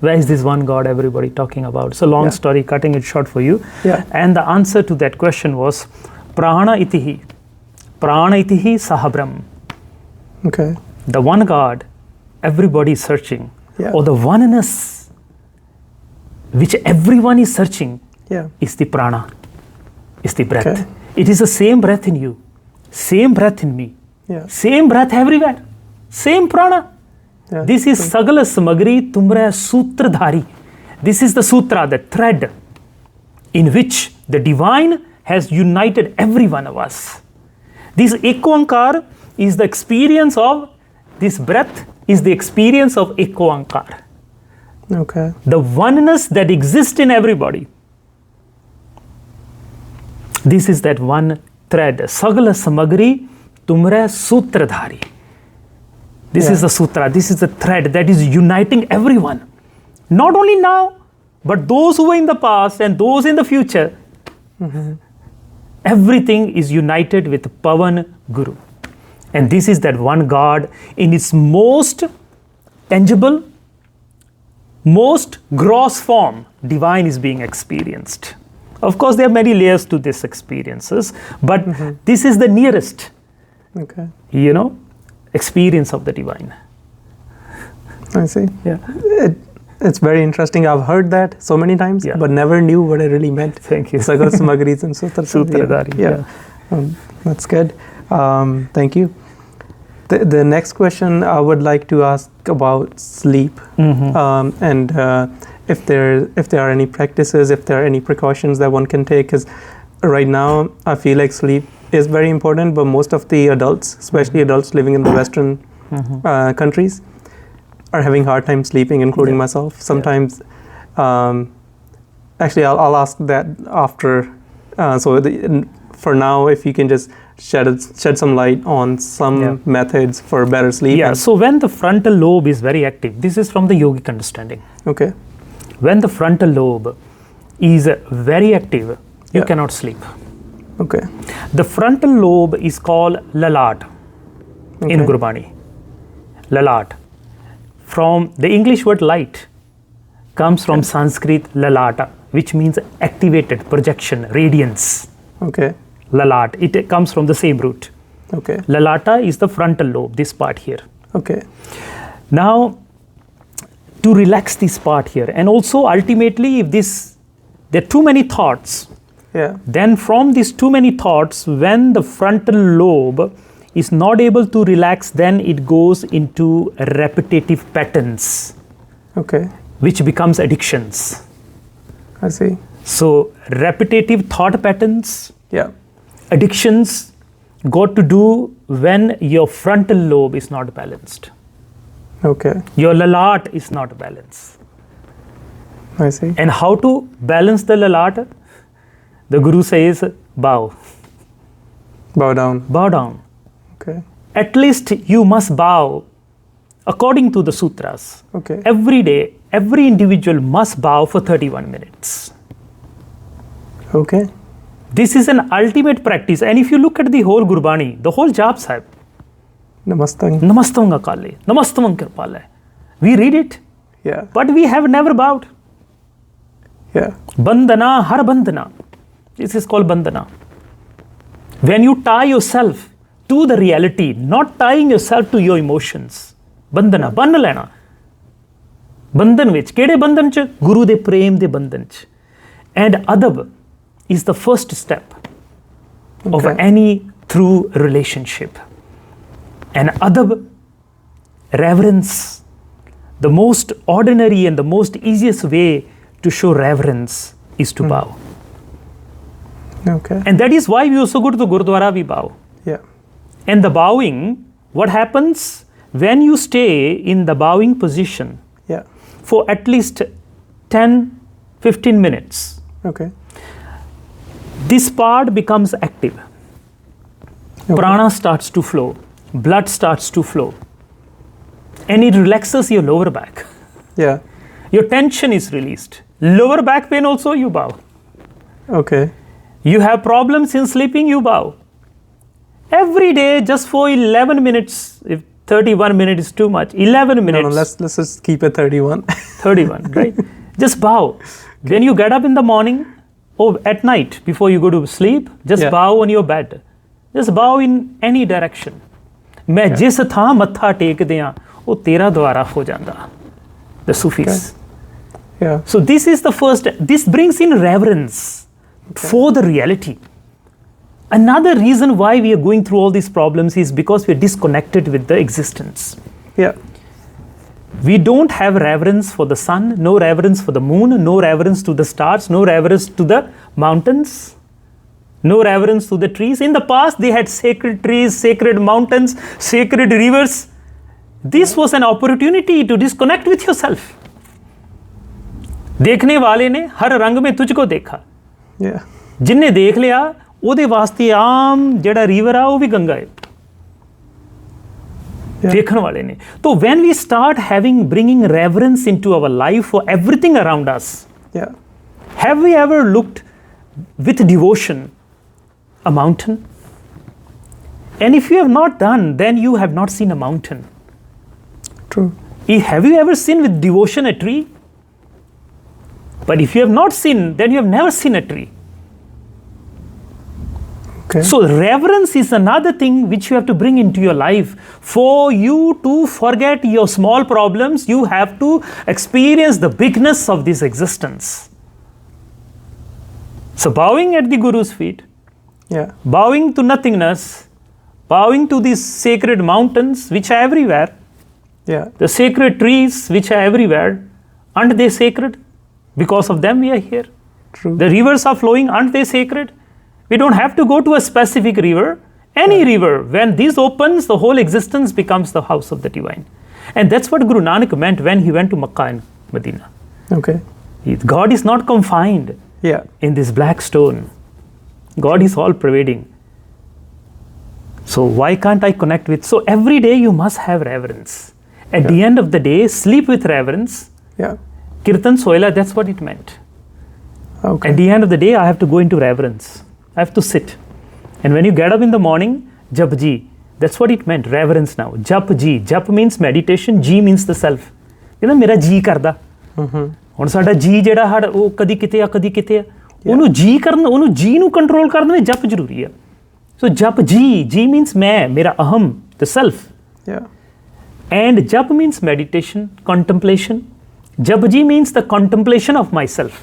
Where is this one God everybody talking about? It's a long story, cutting it short for you. Yeah. And the answer to that question was, prana itihi sahabram. Okay. The one God, everybody is searching. Yeah. Or the oneness, which everyone is searching, is the prana, is the breath. Okay. It is the same breath in you, same breath in me, same breath everywhere, same prana. Yeah. This is Sagala Samagri Tumra Sutradhari. This is the sutra, the thread, in which the divine has united every one of us. This Ekoankar is the experience of, this breath is the experience of Ekoankar. Okay. The oneness that exists in everybody. This is that one thread. Sagala Samagri Tumra Sutradhari. This is the sutra. This is the thread that is uniting everyone. Not only now, but those who were in the past and those in the future. Everything is united with Pavan Guru. And this is that one God in its most tangible, most gross form. Divine is being experienced. Of course, there are many layers to these experiences, but this is the nearest, experience of the divine. I see. Yeah. It's very interesting. I've heard that so many times, but never knew what it really meant. Thank you. Sagar Samagris and Sutradhari. Yeah. That's good. Thank you. The next question I would like to ask about sleep, and if there are any practices, if there are any precautions that one can take. Because right now I feel like sleep is very important, but most of the adults, especially adults living in the Western countries, are having hard time sleeping, including myself. Sometimes, actually, I'll ask that after. For now, if you can just shed some light on some methods for better sleep. Yeah. So when the frontal lobe is very active, this is from the yogic understanding. Okay. When the frontal lobe is very active, you cannot sleep. Okay. The frontal lobe is called Lalat in Gurbani. Lalat. from the English word light, comes from Sanskrit lalata, which means activated, projection, radiance. Okay. Lalat, it comes from the same root. Okay. Lalata is the frontal lobe, this part here. Okay. Now, to relax this part here, and also ultimately, if there are too many thoughts, Yeah. then from these too many thoughts, when the frontal lobe is not able to relax, then it goes into repetitive patterns, Okay. which becomes addictions. I see. So repetitive thought patterns, Yeah. addictions got to do when your frontal lobe is not balanced. Okay. Your lalat is not balanced. I see. And how to balance the lalat? The Guru says, bow. Bow down. Bow down. Okay. At least you must bow according to the sutras. Okay. Every day, every individual must bow for 31 minutes. Okay. This is an ultimate practice. And if you look at the whole Gurbani, the whole Jap Sahib, Namastang. Namastam Akale, Namastam Kirpale, we read it, Yeah. but we have never bowed. Yeah. Bandhana, har bandhana. This is called bandhana. When you tie yourself to the reality, not tying yourself to your emotions. Bandhana, ਬੰਨ ਲੈਣਾ. ਬੰਧਨ ਵਿੱਚ, ਕਿਹੜੇ ਬੰਧਨ ਚ? ਗੁਰੂ ਦੇ ਪ੍ਰੇਮ ਦੇ ਬੰਧਨ ਚ. And adab is the first step of Okay. any true relationship. And adab, reverence, the most ordinary and the most easiest way to show reverence is to bow. Okay. And that is why we also go to the Gurdwara, we bow. Yeah. And the bowing, what happens when you stay in the bowing position Yeah. for at least 10, 15 minutes, Okay. this part becomes active. Okay. Prana starts to flow, blood starts to flow, and it relaxes your lower back. Yeah. Your tension is released. Lower back pain also, you bow. Okay. You have problems in sleeping, you bow. Every day, just for 11 minutes, if 31 minutes is too much, 11 minutes. No, let's just keep it 31. 31, right? Just bow. When you get up in the morning or at night before you go to sleep, just Yeah. bow on your bed. Just bow in any direction. मैं जिस थां मत्था टेकदे आ ਉਹ ਤੇਰਾ ਦੁਆਰਾ ਹੋ ਜਾਂਦਾ. The Sufis. Yeah. So this is the first, this brings in reverence for the reality. Another reason why we are going through all these problems is because we are disconnected with the existence. Yeah. We don't have reverence for the sun, no reverence for the moon, no reverence to the stars, no reverence to the mountains, no reverence to the trees. In the past, they had sacred trees, sacred mountains, sacred rivers. This was an opportunity to disconnect with yourself. देखने वाले ने हर रंग में तुझको देखा. Yeah. जिन्ने देख लिया ਉਹਦੇ ਵਾਸਤੇ ਆਮ ਜਿਹੜਾ ਰਿਵਰ ਆ ਉਹ ਵੀ ਗੰਗਾ ਹੈ. ਦੇਖਣ ਵਾਲੇ ਨੇ. So when we start bringing reverence into our life for everything around us, Yeah. have we ever looked with devotion a mountain? And if you have not done, then you have not seen a mountain. True. Have you ever seen with devotion a tree? But if you have not seen, then you have never seen a tree. Okay. So reverence is another thing which you have to bring into your life. For you to forget your small problems, you have to experience the bigness of this existence. So bowing at the Guru's feet, Yeah. bowing to nothingness, bowing to these sacred mountains which are everywhere, Yeah. the sacred trees which are everywhere, aren't they sacred? Because of them we are here. True. The rivers are flowing, aren't they sacred? We don't have to go to a specific river. Any river, when this opens, the whole existence becomes the house of the divine. And that's what Guru Nanak meant when he went to Makkah and Medina. Okay. God is not confined Yeah. in this black stone. God is all pervading. So why can't I connect with? So every day you must have reverence. At the end of the day, sleep with reverence. Yeah. Kirtan Soila, that's what it meant. Okay. At the end of the day, I have to go into reverence. I have to sit. And when you get up in the morning, Jap Ji. That's what it meant, reverence now. Jap Ji. Jap means meditation, Ji means the self. ਕਹਿੰਦਾ ਮੇਰਾ ਜੀ ਕਰਦਾ। ਹੁਣ ਸਾਡਾ ਜੀ ਜਿਹੜਾ ਹੜ ਉਹ ਕਦੀ ਕਿਤੇ ਆ ਕਦੀ ਕਿਤੇ ਆ, ਉਹਨੂੰ ਜੀ ਕਰਨ, ਉਹਨੂੰ ਜੀ ਨੂੰ ਕੰਟਰੋਲ ਕਰਨ ਵਿੱਚ ਜਪ ਜ਼ਰੂਰੀ ਆ। ਸੋ ਜਪ ਜੀ ਮੀਨਸ ਮੈਂ, ਮੇਰਾ ਅਹਮ, ਦ ਸੈਲਫ। ਐਂਡ ਜਪ ਮੀਨਸ ਮੈਡੀਟੇਸ਼ਨ, ਕੰਟੈਂਪਲੇਸ਼ਨ। ਜਪ ਜੀ means the contemplation of my self.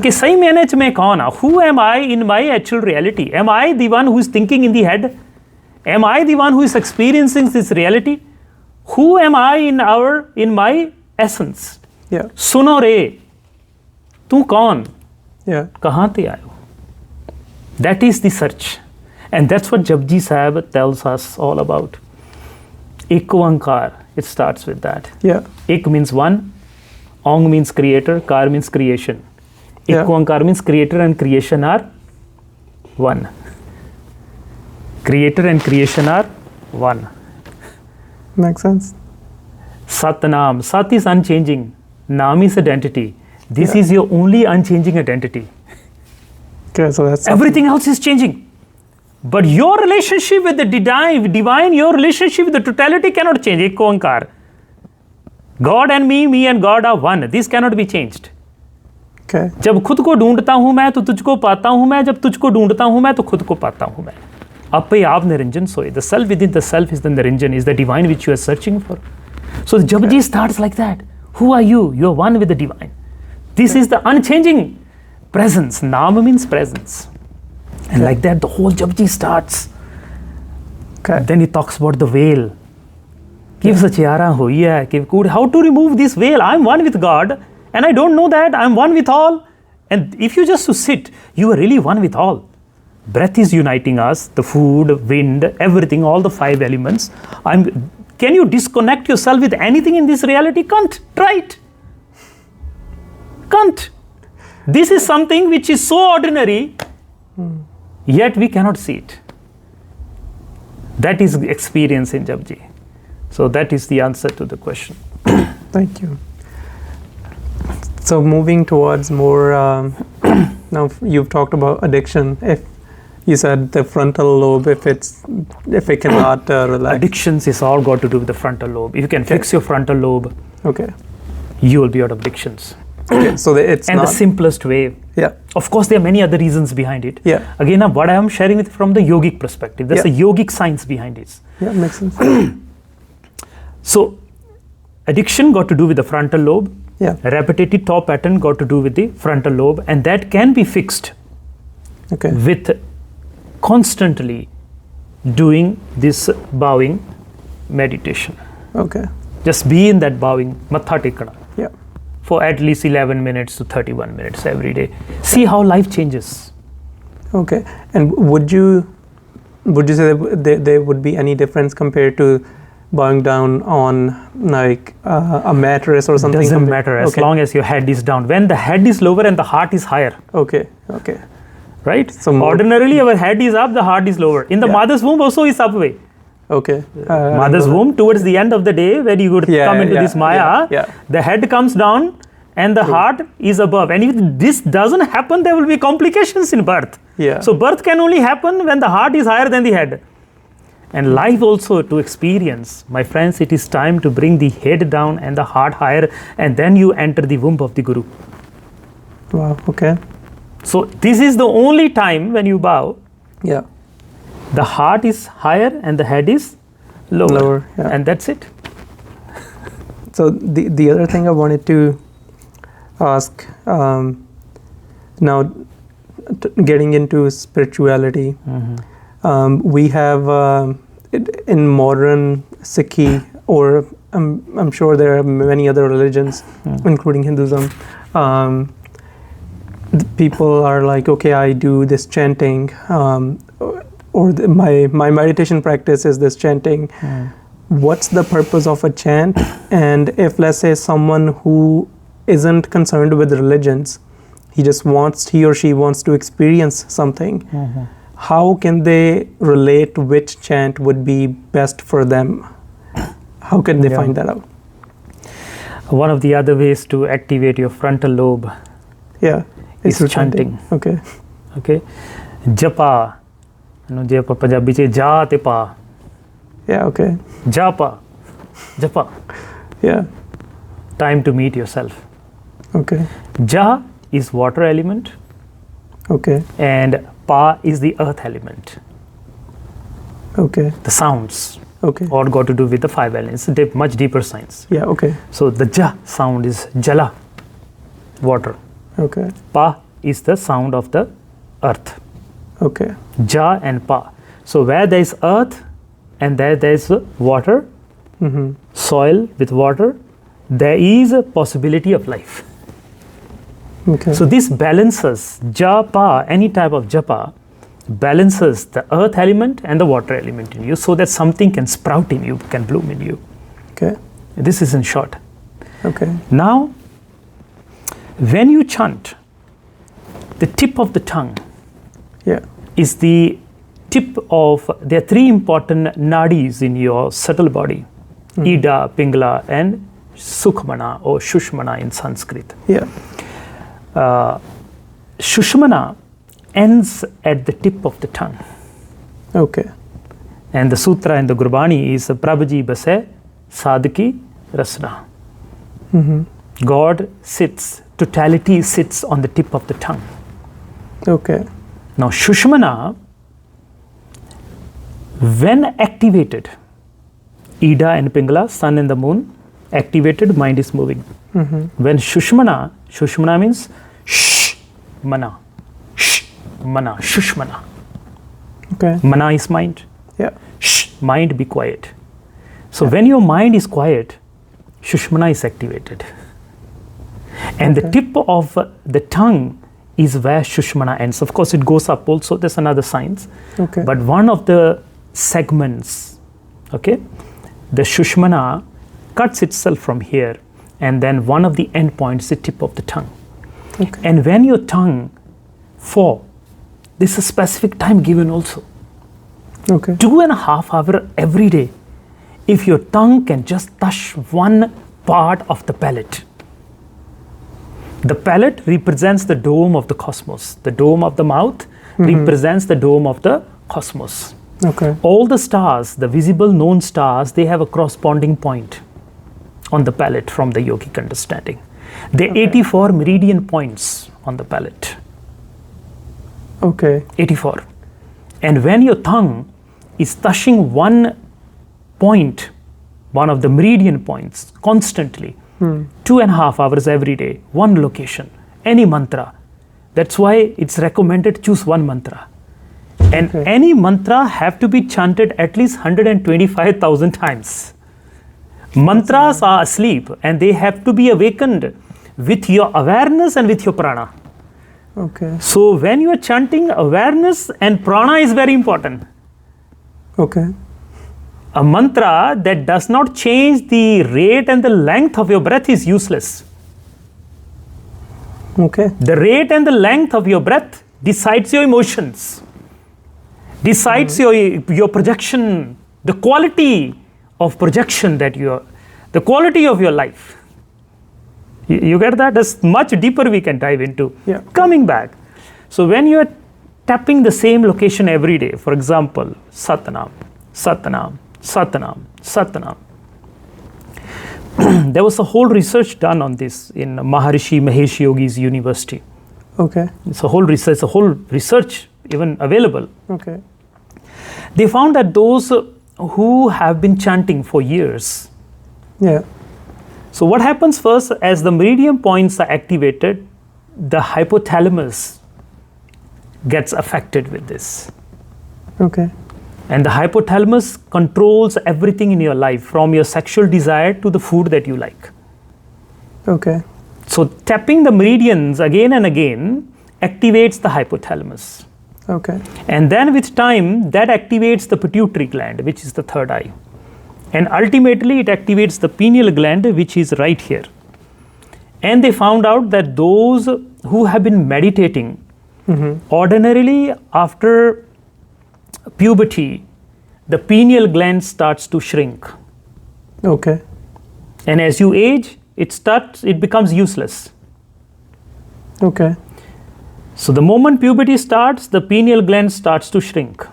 कि सही मायने च मैं कौन हाँ? Who am I in my actual reality? Am I the one who is thinking in the head? Am I the one who is experiencing this reality? Who am I in my essence? सुनो रे, तू कौन? कहाँ ते आयो? That is the search, and that's what Japji Sahib tells us all about. Ek Oankar, it starts with that. Ek means one, Ong means creator, Kar means creation. Ek Oankar means creator and creation are one. Creator and creation are one. Makes sense. Satnam. Sat is unchanging. Nam is identity. This is your only unchanging identity. Okay, so that's everything else is changing. But your relationship with the divine, your relationship with the totality cannot change. Ek Oankar. God and me and God are one. This cannot be changed. जब खुद को ढूंढता हूं मैं तो तुझको पाता हूं मैं, जब तुझको ढूंढता हूं मैं तो खुद को पाता हूं मैं। अपे आप निरंजन सोए। The self within the self is the Niranjan, is the divine which you are searching for. So Japji starts like that. Who are you? You are one with the divine. This is the unchanging presence. Naam means presence. And like that the whole Japji starts. Then he talks about the veil. Kiv sachiara hoiya, kiv kud. How to remove this veil? I am one with God. And I don't know that I'm one with all. And if you just to sit, you are really one with all. Breath is uniting us, the food, wind, everything, all the 5 elements. Can you disconnect yourself with anything in this reality? Can't. Try it. Can't. This is something which is so ordinary, yet we cannot see it. That is experience in Japji. So that is the answer to the question. Thank you. So moving towards more, now you've talked about addiction. If you said the frontal lobe, if it cannot relax. Addictions is all got to do with the frontal lobe. If you can fix your frontal lobe, you will be out of addictions. So it's and not the simplest way. Of course, there are many other reasons behind it. Again, what I am sharing with from the yogic perspective. There's a yogic science behind it. Makes sense. So addiction got to do with the frontal lobe. Repetitive thought pattern got to do with the frontal lobe, and that can be fixed with constantly doing this bowing meditation. Just be in that bowing, matha tekana, for at least 11 minutes to 31 minutes every day. See how life changes. And would you say that there would be any difference compared to bowing down on like a mattress or something? Doesn't matter as long as your head is down. When the head is lower and the heart is higher. Right? So ordinarily our head is up, the heart is lower. In the mother's womb also is upway. Mother's womb towards the end of the day when you would come into this Maya, the head comes down and the heart is above. And if this doesn't happen, there will be complications in birth. So birth can only happen when the heart is higher than the head. And life also to experience, my friends, it is time to bring the head down and the heart higher, and then you enter the womb of the Guru. Wow, So this is the only time when you bow. The heart is higher and the head is lower. And that's it. So the other thing I wanted to ask, now getting into spirituality, we have in modern Sikhi, or I'm sure there are many other religions, including Hinduism, people are like, okay, I do this chanting, or my meditation practice is this chanting. What's the purpose of a chant? And if, let's say, someone who isn't concerned with religions, he or she wants to experience something, how can they relate which chant would be best for them? How can they find that out? One of the other ways to activate your frontal lobe is chanting. Okay. Japa. ਜੇ ਆਪਾਂ ਪੰਜਾਬੀ ਚ ਜਾ ਤੇ ਪਾ। Yeah, okay. Japa. Japa. time to meet yourself. Okay. Ja is water element. Okay. And Pa is the earth element. Okay. The sounds. Okay. All got to do with the 5 elements. Much deeper science. Yeah. Okay. So the Ja sound is Jala, water. Okay. Pa is the sound of the earth. Okay. Ja and Pa. So where there is earth and there is water, soil with water, there is a possibility of life. Okay. So this balances japa, any type of japa, balances the earth element and the water element in you so that something can sprout in you, can bloom in you. Okay. This is in short. Okay. Now, when you chant, the tip of the tongue Yeah. is the tip of, there are 3 important nadis in your subtle body, Ida, Pingala and Sukhmana or Shushmana in Sanskrit. Yeah. Shushmana ends at the tip of the tongue. Okay. And the sutra in the Gurbani is Prabhaji Base Sadhaki Rasna. God sits, totality sits on the tip of the tongue. Okay. Now Shushmana, when activated, Ida and Pingala, sun and the moon, activated, mind is moving. When Shushmana means shh, mana, Shushmana. Okay. Mana is mind. Yeah. Shh, mind be quiet. So when your mind is quiet, Shushmana is activated. And the tip of the tongue is where Shushmana ends. Of course, it goes up also, there's another science. Okay. But one of the segments, okay, the Shushmana cuts itself from here, and then one of the end points is the tip of the tongue. Okay. And when your tongue this is a specific time given also. Okay. 2.5 hours every day. If your tongue can just touch one part of the palate. The palate represents the dome of the cosmos. The dome of the mouth represents the dome of the cosmos. Okay. All the stars, the visible known stars, they have a corresponding point on the palate from the yogic understanding. There are 84 meridian points on the palate. Okay. 84. And when your tongue is touching one point, one of the meridian points, constantly, 2.5 hours every day, one location, any mantra. That's why it's recommended choose one mantra. And any mantra have to be chanted at least 125,000 times. Mantras are asleep and they have to be awakened with your awareness and with your prana. Okay. So when you are chanting, awareness and prana is very important. Okay. A mantra that does not change the rate and the length of your breath is useless. Okay. The rate and the length of your breath decides your emotions, decides your projection, the quality of projection that the quality of your life. You get that? That's much deeper we can dive into. Yeah. Coming back. So when you are tapping the same location every day, for example, Satnam, Satnam, Satnam, Satnam. There was a whole research done on this in Maharishi Mahesh Yogi's university. Okay. It's a whole research even available. Okay. They found that those who have been chanting for years. Yeah. So what happens first, as the meridian points are activated, the hypothalamus gets affected with this. Okay. And the hypothalamus controls everything in your life, from your sexual desire to the food that you like. Okay. So tapping the meridians again and again activates the hypothalamus. Okay. And then with time, that activates the pituitary gland, which is the third eye. And ultimately, it activates the pineal gland, which is right here. And they found out that those who have been meditating, ordinarily after puberty, the pineal gland starts to shrink. Okay. And as you age, it becomes useless. Okay. So the moment puberty starts, the pineal gland starts to shrink.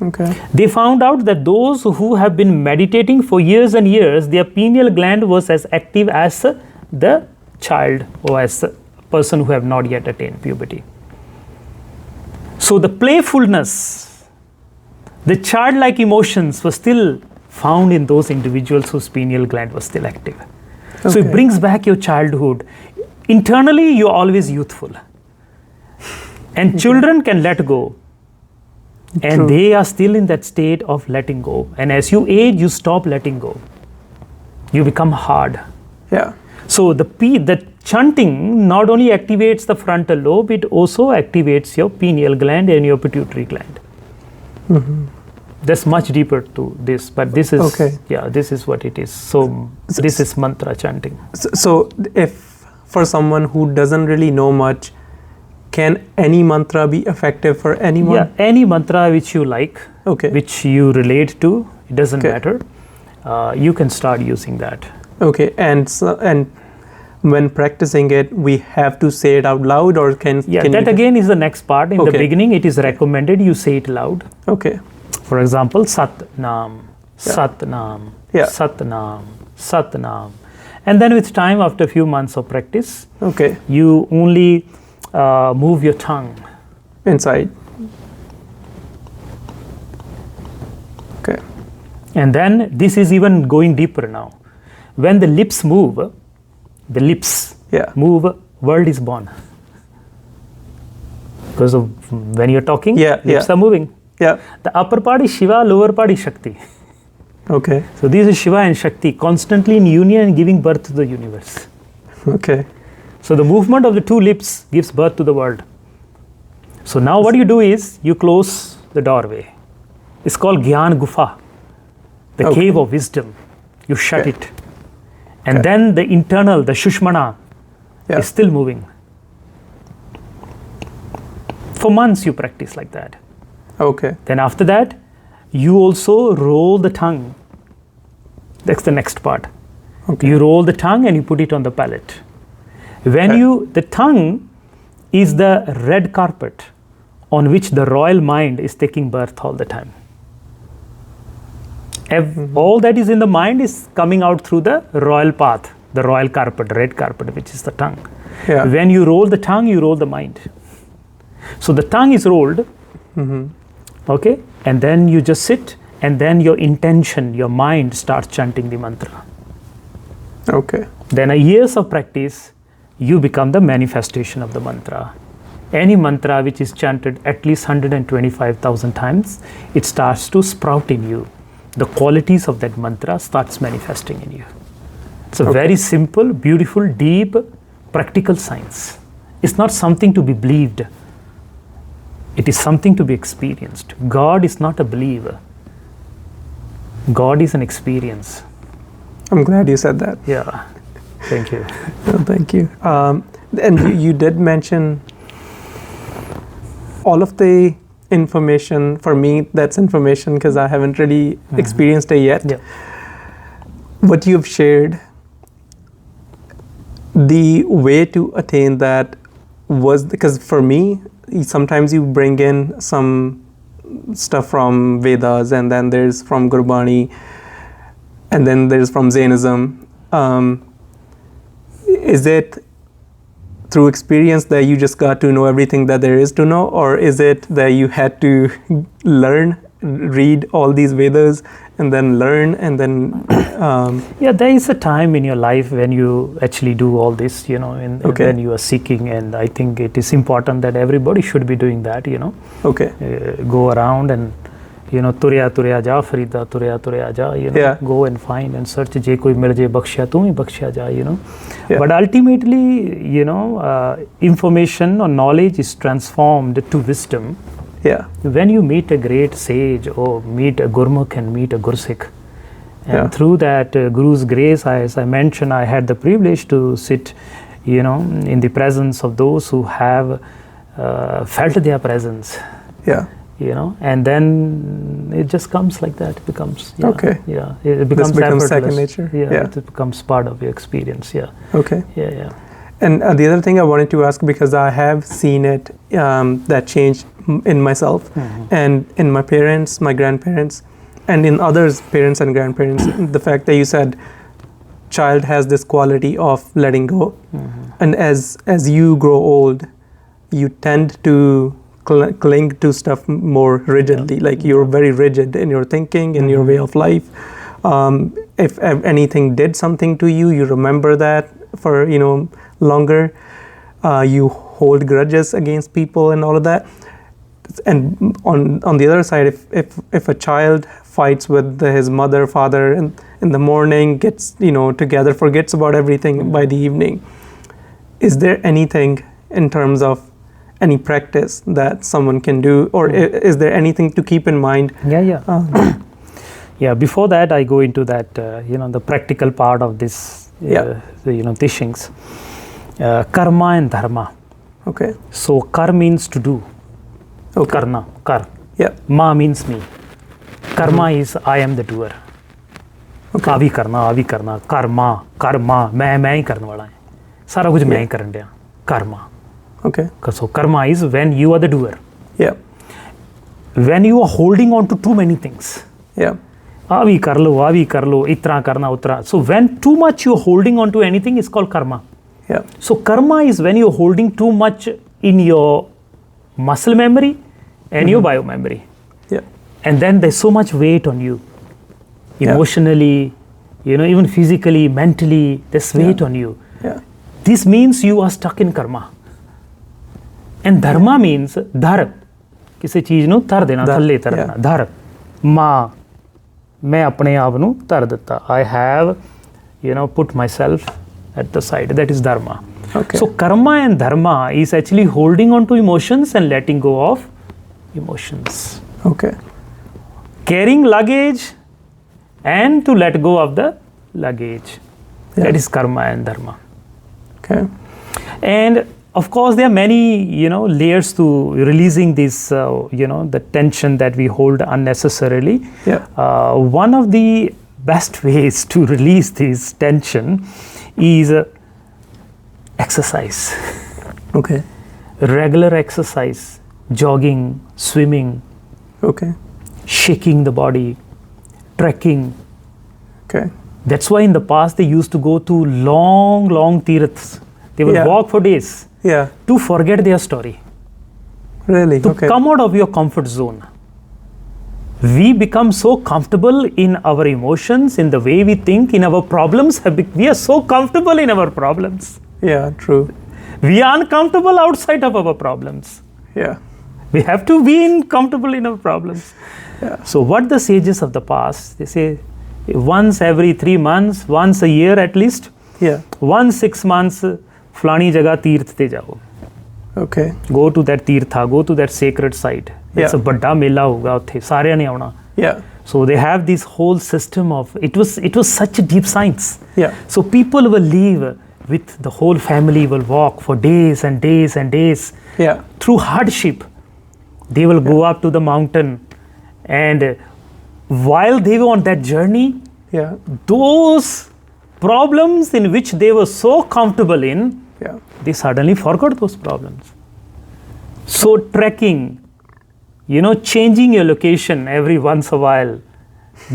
Okay. They found out that those who have been meditating for years and years, their pineal gland was as active as the child or as a person who have not yet attained puberty. So the playfulness, the childlike emotions were still found in those individuals whose pineal gland was still active. Okay. So it brings back your childhood. Internally, you're always youthful. And children can let go. And True. they are still in that state of letting go. And as you age, you stop letting go. You become hard. Yeah. So the chanting not only activates the frontal lobe, it also activates your pineal gland and your pituitary gland. Mm-hmm. That's much deeper to this, but this is this is what it is. So this is mantra chanting. So if for someone who doesn't really know much, can any mantra be effective for anyone? Yeah, any mantra which you like, okay, which you relate to, it doesn't matter. You can start using that. Okay, and when practicing it, we have to say it out loud, or can that again is the next part. In the beginning, it is recommended you say it loud. Okay. For example, Sat Nam, Sat Nam, Sat Nam, Sat Nam. And then with time, after a few months of practice, you only move your tongue inside. Okay. And then this is even going deeper now. When the lips move, world is born. Because of when you're talking, lips are moving. Yeah. The upper part is Shiva, lower part is Shakti. Okay. So this is Shiva and Shakti constantly in union and giving birth to the universe. Okay. So the movement of the two lips gives birth to the world. So now what you do is you close the doorway. It's called Gyan Gufa, the cave of wisdom. You shut it. And then the internal, the Shushmana, is still moving. For months you practice like that. Okay. Then after that, you also roll the tongue. That's the next part. Okay. You roll the tongue and you put it on the palate. When the tongue is the red carpet on which the royal mind is taking birth all the time. All that is in the mind is coming out through the royal path, the royal carpet, red carpet, which is the tongue. Yeah. When you roll the tongue, you roll the mind. So the tongue is rolled, okay, and then you just sit, and then your intention, your mind starts chanting the mantra. Okay. Then years of practice, you become the manifestation of the mantra. Any mantra which is chanted at least 125,000 times, it starts to sprout in you. The qualities of that mantra starts manifesting in you. It's a very simple, beautiful, deep, practical science. It's not something to be believed. It is something to be experienced. God is not a believer. God is an experience. I'm glad you said that. Yeah. Thank you. Thank you. And you did mention all of the information. For me, that's information because I haven't really experienced it yet. Yeah. What you've shared, the way to attain that was, because for me, sometimes you bring in some stuff from Vedas, and then there's from Gurbani, and then there's from Jainism. Is it through experience that you just got to know everything that there is to know, or is it that you had to read all these Vedas and then learn and then there is a time in your life when you actually do all this, when you are seeking, and I think it is important that everybody should be doing that, go around and turya turya ja farida turya ja, go and find and search, je koi mil jaye bakshiya tu hi bakshiya ja, but ultimately information or knowledge is transformed to wisdom. When you meet a great sage or meet a Gurmukh and meet a Gursikh, and through that Guru's grace, as I mentioned, I had the privilege to sit, in the presence of those who have felt their presence. And then it just comes like that. It becomes it becomes second nature. It becomes part of your experience. And the other thing I wanted to ask, because I have seen it that changed in myself and in my parents, my grandparents, and in others' parents and grandparents. The fact that you said child has this quality of letting go, and as you grow old, you tend to cling to stuff more rigidly. Like you're very rigid in your thinking, in your way of life. If anything did something to you, you remember that for longer. You hold grudges against people and all of that. And on the other side, if a child fights with his mother, father in the morning, gets together, forgets about everything by the evening, is there anything in terms of any practice that someone can do, or is there anything to keep in mind? Yeah, before that I go into that the practical part of this teachings. Karma and dharma. Okay. So kar means to do. Okay. Karna, kar. Yeah. Ma means me. Karma is I am the doer. Okay. Avi karna, karma, मैं ही करने वाला है. सारा कुछ मैं ही करने दिया. Karma. Okay. So karma is when you are the doer. Yeah. When you are holding on to too many things. Yeah. Avi kar lo, itra karna, utra. So when too much you are holding on to anything is called karma. Yeah. So karma is when you are holding too much in your muscle memory and your bio memory. Yeah. And then there's so much weight on you. Emotionally, even physically, mentally, there's weight on you. Yeah. This means you are stuck in karma. And dharma means dhar. किसी चीज ਨੂੰ ਧਰ ਦੇਣਾ, ਥੱਲੇ ਧਰਨਾ. ਧਰ. ਮਾਂ, मैं अपने आप ਨੂੰ ਧਰ ਦਿੱਤਾ. I have put myself at the side. That is dharma. Okay. So karma and dharma is actually holding on to emotions and letting go of emotions. Okay. Carrying luggage and to let go of the luggage. That is karma and dharma. Okay. And of course, there are many, layers to releasing this, the tension that we hold unnecessarily. Yeah. One of the best ways to release this tension is exercise. Okay. Regular exercise, jogging, swimming. Okay. Shaking the body, trekking. Okay. That's why in the past they used to go to long tirths. They would walk for days. Yeah. To forget their story. Really? To come out of your comfort zone. We become so comfortable in our emotions, in the way we think, in our problems. We are so comfortable in our problems. Yeah, true. We are uncomfortable outside of our problems. Yeah. We have to be comfortable in our problems. Yeah. So what the sages of the past, they say once every 3 months, once a year at least, once 6 months, flani jagah tirth te jao. Okay. Go to that tirtha, go to that sacred site. It's a badda mela hoga utthe, सारे ने आना. Yeah. So they have this whole system of, it was such a deep science. Yeah. So people will leave with the whole family, will walk for days and days and days. Yeah. Through hardship, they will go up to the mountain, and while they were on that journey, those problems in which they were so comfortable in, they suddenly forgot those problems. So trekking, changing your location every once a while,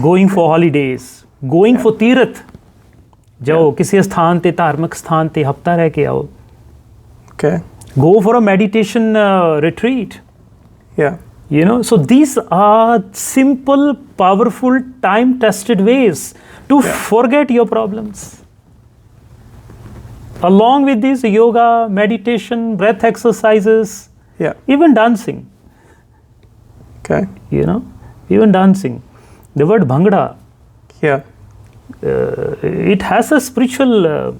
going for holidays, going for tirth, जाओ किसी स्थान ते धार्मिक स्थान ते हफ्ता रह के आओ. Okay. Go for a meditation retreat. Yeah. So these are simple, powerful, time-tested ways to forget your problems. Along with this, yoga, meditation, breath exercises, even dancing. Okay. Even dancing. The word bhangra. It has a spiritual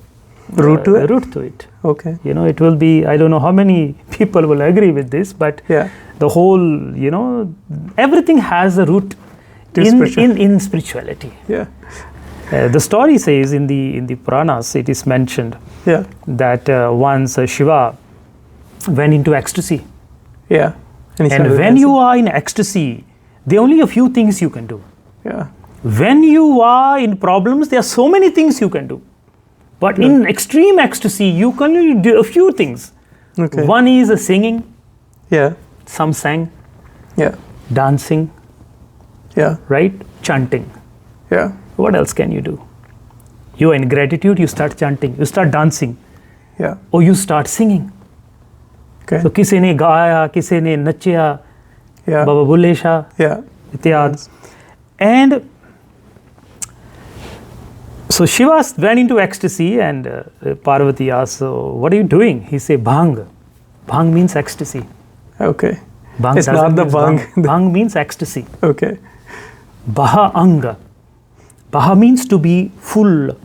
root to it. Okay. It will be, I don't know how many people will agree with this, but the whole, everything has a root in spirituality. Yeah. The story says in the Puranas, it is mentioned that once Shiva went into ecstasy. Yeah. And when you are in ecstasy, there are only a few things you can do. Yeah. When you are in problems, there are so many things you can do. But in extreme ecstasy, you can only do a few things. Okay. One is singing. Yeah. Some sang, Yeah. dancing, Yeah. right? Chanting. Yeah. What else can you do? You are in gratitude, you start chanting, you start dancing, Yeah. or you start singing. Okay. So किसी ने गाया, किसी ने नचिया, Yeah. बाबा Bulleh Shah, Yeah. इत्यादि. And so Shiva went into ecstasy, and Parvati asked, so what are you doing? He said, Bhang. Bhang means ecstasy. Okay. Bhang It's doesn't not the mean bhang. Bhang means ecstasy. Okay. Baha Anga. Baha means to be full,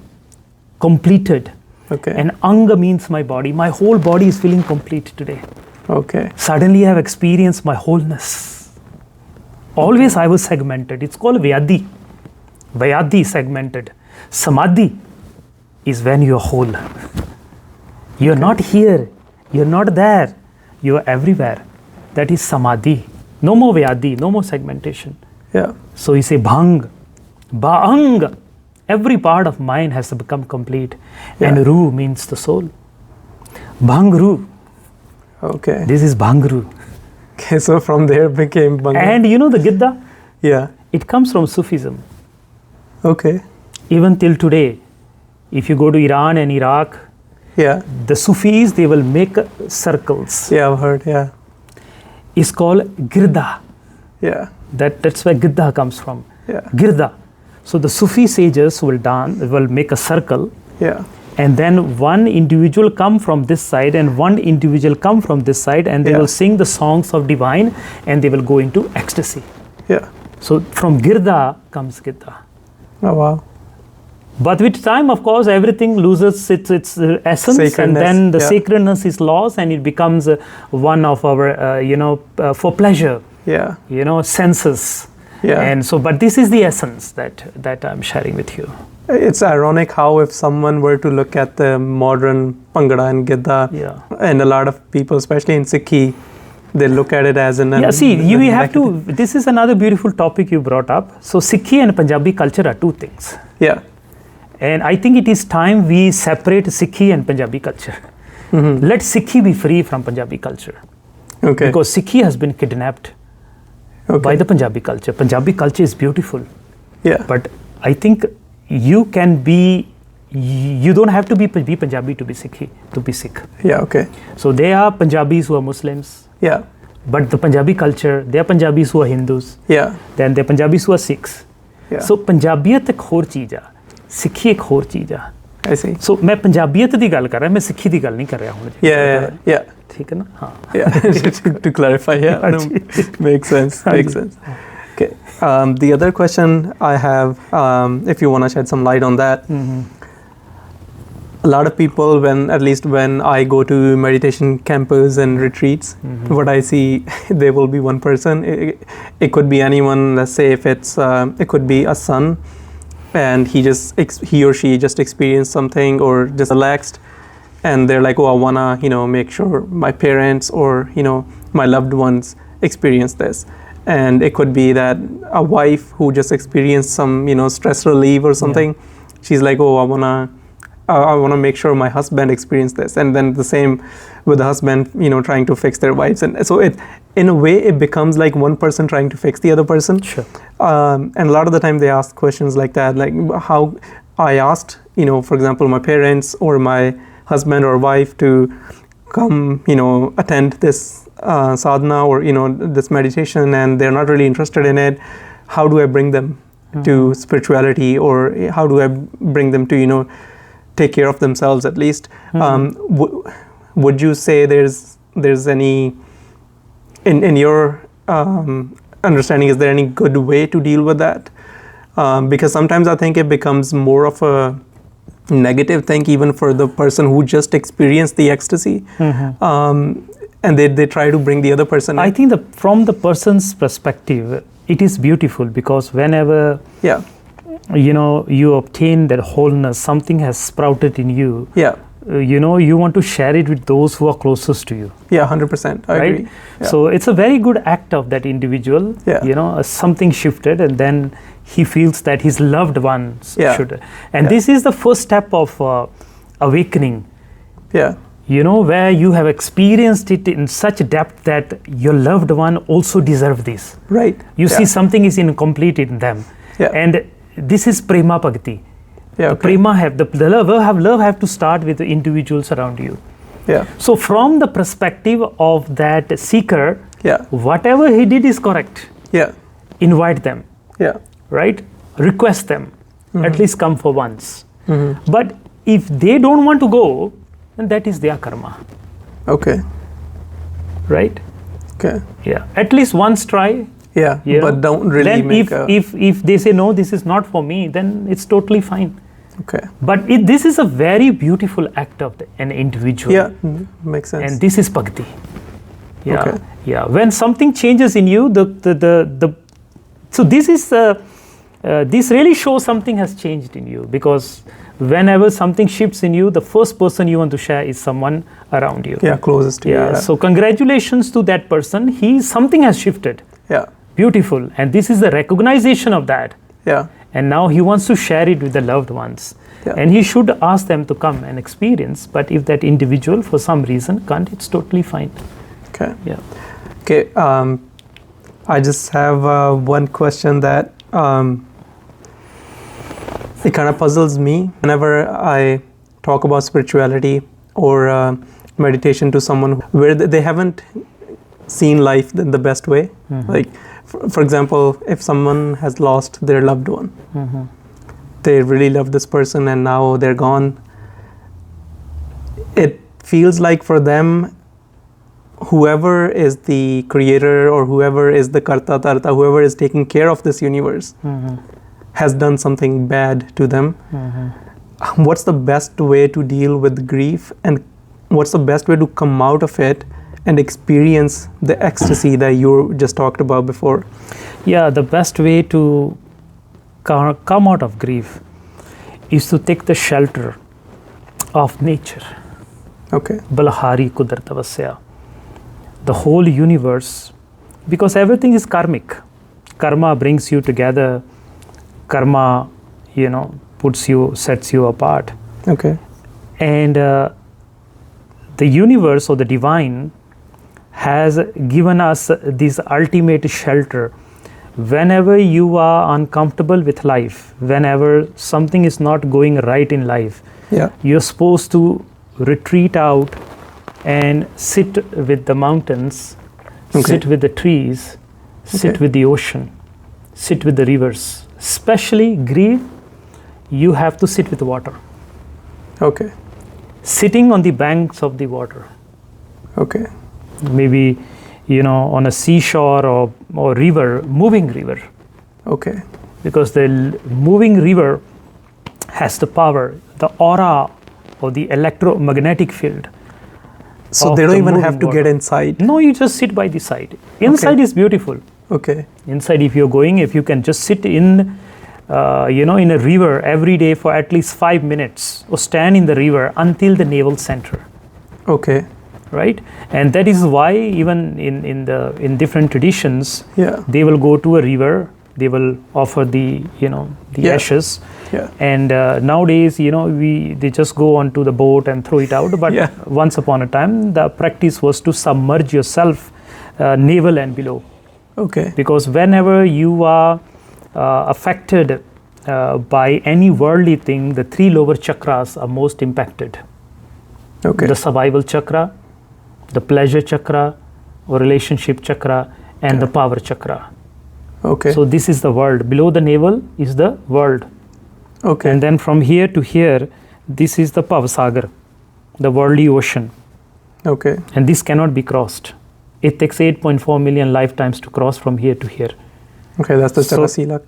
completed. Okay. And Anga means my body. My whole body is feeling complete today. Okay. Suddenly I have experienced my wholeness. Always I was segmented. It's called Vyadi. Vyadi, segmented. Samadhi is when you're whole. You're not here. You're not there. You're everywhere. That is Samadhi. No more Vyadi, no more segmentation. Yeah. So you say Bhang. Bhang. Every part of mind has to become complete. Yeah. And Ru means the soul. Bhangru. Okay. This is Bhangru. Okay. So from there became Bhanga. And you know the Gidda? Yeah. It comes from Sufism. Okay. Even till today, if you go to Iran and Iraq, Yeah. the Sufis, they will make circles. Yeah. I've heard. Yeah. It's called Girda. Yeah. That's where Gidda comes from. Yeah. Girda. So the Sufi sages will make a circle, Yeah. and then one individual come from this side and one individual come from this side, and they Yeah. will sing the songs of divine, and they will go into ecstasy. Yeah. So from Girda comes Gidda. Oh wow. But with time, of course, everything loses its essence, and Sacredness, then the yeah. sacredness is lost, and it becomes one of our, for pleasure, Yeah. senses. Yeah. And so, but this is the essence that I'm sharing with you. It's ironic how if someone were to look at the modern Bhangra and Gidda, Yeah. and a lot of people, especially in Sikhi, they look at it as an Yeah, see, you have to, this is another beautiful topic you brought up. So Sikhi and Punjabi culture are two things. Yeah. And I think it is time we separate Sikhi and Punjabi culture. Mm-hmm. Let Sikhi be free from Punjabi culture. Okay. Because Sikhi has been kidnapped by the Punjabi culture. Punjabi culture is beautiful. Yeah. But I think you don't have to be Punjabi to be Sikhi, to be Sikh. Yeah. Okay. So there are Punjabis who are Muslims, Yeah. but the Punjabi culture, there are Punjabis who are Hindus, Yeah. then there are Punjabis who are Sikhs. Yeah. So Punjabiyat ek ਹੋਰ ਚੀਜ਼ ਆ, ਸਿੱਖੀ ਇੱਕ ਹੋਰ ਚੀਜ਼ ਆ. I see. So मैं पंजाबियत ਦੀ ਗੱਲ ਕਰ ਰਿਹਾ, मैं ਸਿੱਖੀ ਦੀ ਗੱਲ ਨਹੀਂ ਕਰ ਰਿਹਾ ਹੁਣ. Yeah. Yeah. ਠੀਕ ਹੈ ਨਾ? ਹਾਂ. Yeah. to clarify. Yeah. No, makes sense. Makes sense. Okay. The other question I have, if you want to shed some light on that, a lot of people, at least when I go to meditation campus and retreats, what I see, there will be one person. It could be anyone. Let's say if it could be a son, and he or she just experienced something or just relaxed, and they're like, oh, I wanna make sure my parents or my loved ones experience this. And it could be that a wife who just experienced some stress relief or something, she's like, oh, I want to make sure my husband experienced this. And then the same with the husband, trying to fix their wives. And so in a way, it becomes like one person trying to fix the other person. Sure. And a lot of the time they ask questions like that, like how I asked, for example, my parents or my husband or wife to come, attend this sadhana or, this meditation, and they're not really interested in it. How do I bring them to spirituality, or how do I bring them to, take care of themselves at least? Would you say there's any, in your understanding, is there any good way to deal with that? Because sometimes I think it becomes more of a negative thing even for the person who just experienced the ecstasy. And they try to bring the other person in. I think from the person's perspective, it is beautiful, because whenever you obtain that wholeness, something has sprouted in you. Yeah. You want to share it with those who are closest to you. Yeah, 100%. I agree. Yeah. So it's a very good act of that individual. Yeah. Something shifted, and then he feels that his loved ones should. And this is the first step of awakening. Yeah. where you have experienced it in such depth that your loved one also deserve this. Right. You see something is incomplete in them. Yeah. And this is prema bhakti. Yeah. The prema the love have to start with the individuals around you. Yeah. So from the perspective of that seeker, Yeah. whatever he did is correct. Yeah. Invite them. Yeah. Right? Request them. At least come for once. Mm-hmm. But if they don't want to go, then that is their karma. Okay. Right? Okay. Yeah. At least once try. Yeah. But don't really then make if they say no, this is not for me, then it's totally fine. Okay. But this is a very beautiful act of an individual. Yeah. Makes sense. And this is bhakti. Yeah. Okay. Yeah. When something changes in you, so this is this really shows something has changed in you, because whenever something shifts in you, the first person you want to share is someone around you. Yeah, closest to you. Yeah. So congratulations to that person. Something has shifted. Yeah. Beautiful. And this is the recognition of that. Yeah. And now he wants to share it with the loved ones. Yeah. And he should ask them to come and experience. But if that individual for some reason can't, it's totally fine. Okay. Yeah. Okay. I just have one question that it kind of puzzles me whenever I talk about spirituality or meditation to someone where they haven't seen life in the best way. Mm-hmm. Like, for example, if someone has lost their loved one, Mm-hmm. they really love this person and now they're gone. It feels like for them, whoever is the creator or whoever is the karta tarta, whoever is taking care of this universe, Mm-hmm. has done something bad to them. Mm-hmm. What's the best way to deal with grief, and what's the best way to come out of it and experience the ecstasy that you just talked about before? Yeah, the best way to come out of grief is to take the shelter of nature. Okay. Balahari Kudartavasya. The whole universe, because everything is karmic. Karma brings you together. Karma, sets you apart. Okay. And the universe or the divine has given us this ultimate shelter. Whenever you are uncomfortable with life, whenever something is not going right in life, Yeah. you're supposed to retreat out and sit with the mountains, Okay. sit with the trees, sit Okay. with the ocean, sit with the rivers. Especially grief, you have to sit with water. Okay. Sitting on the banks of the water. Okay. Maybe, on a seashore or river, moving river. Okay. Because the moving river has the power, the aura or the electromagnetic field. So of they don't the even moving have to water. get inside. No, you just sit by the side. Inside is beautiful. Okay. Inside, if you can just sit in a river every day for at least 5 minutes, or stand in the river until the navel center. Okay. Right? And that is why even in different traditions, Yeah. they will go to a river, they will offer the Yeah. ashes. Yeah. And nowadays, they just go onto the boat and throw it out. But Yeah. once upon a time, the practice was to submerge yourself navel and below. Okay. Because whenever you are affected by any worldly thing, the 3 lower chakras are most impacted. Okay. The survival chakra, the pleasure chakra, or relationship chakra, and the power chakra. Okay. So this is the world. Below the navel is the world. Okay. And then from here to here, this is the Pavasagar, the worldly ocean. Okay. And this cannot be crossed. It takes 8.4 million lifetimes to cross from here to here. Okay, that's the So Chakasilak.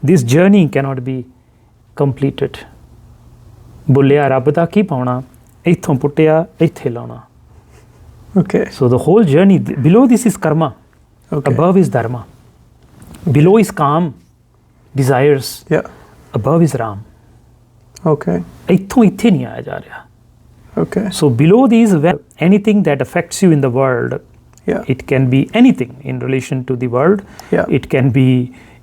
this journey cannot be completed. ਬੋਲਿਆ ਰੱਬ ਦਾ ਕੀ ਪਾਉਣਾ ਇੱਥੋਂ ਪੁੱਟਿਆ ਇੱਥੇ ਲਾਉਣਾ. Okay. So the whole journey, below this is karma, Okay. above is dharma. Below is calm, desires, Yeah. above is Ram. Okay. ਇੱਥੋਂ ਇੱਥੇ ਨਹੀਂ ਆਇਆ ਜਾ ਰਿਹਾ. Okay. So below these, anything that affects you in the world, Yeah. it can be anything in relation to the world. Yeah. It can be,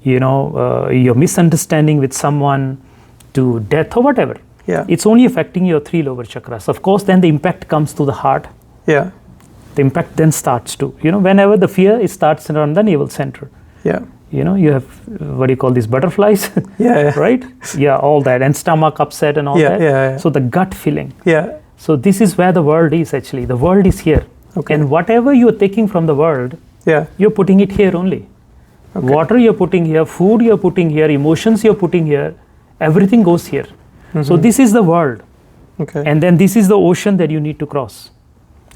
your misunderstanding with someone, to death or whatever. Yeah. It's only affecting your 3 lower chakras. Of course, then the impact comes to the heart. Yeah. The impact then starts to, whenever the fear, it starts around the navel center. Yeah. You have, what do you call these, butterflies? Yeah. Right? Yeah, all that. And stomach upset and all that. Yeah. So the gut feeling. Yeah. So this is where the world is actually. The world is here. Okay. And whatever you're taking from the world, Yeah. you're putting it here only. Okay. Water you're putting here, food you're putting here, emotions you're putting here, everything goes here. So this is the world. Okay. And then this is the ocean that you need to cross.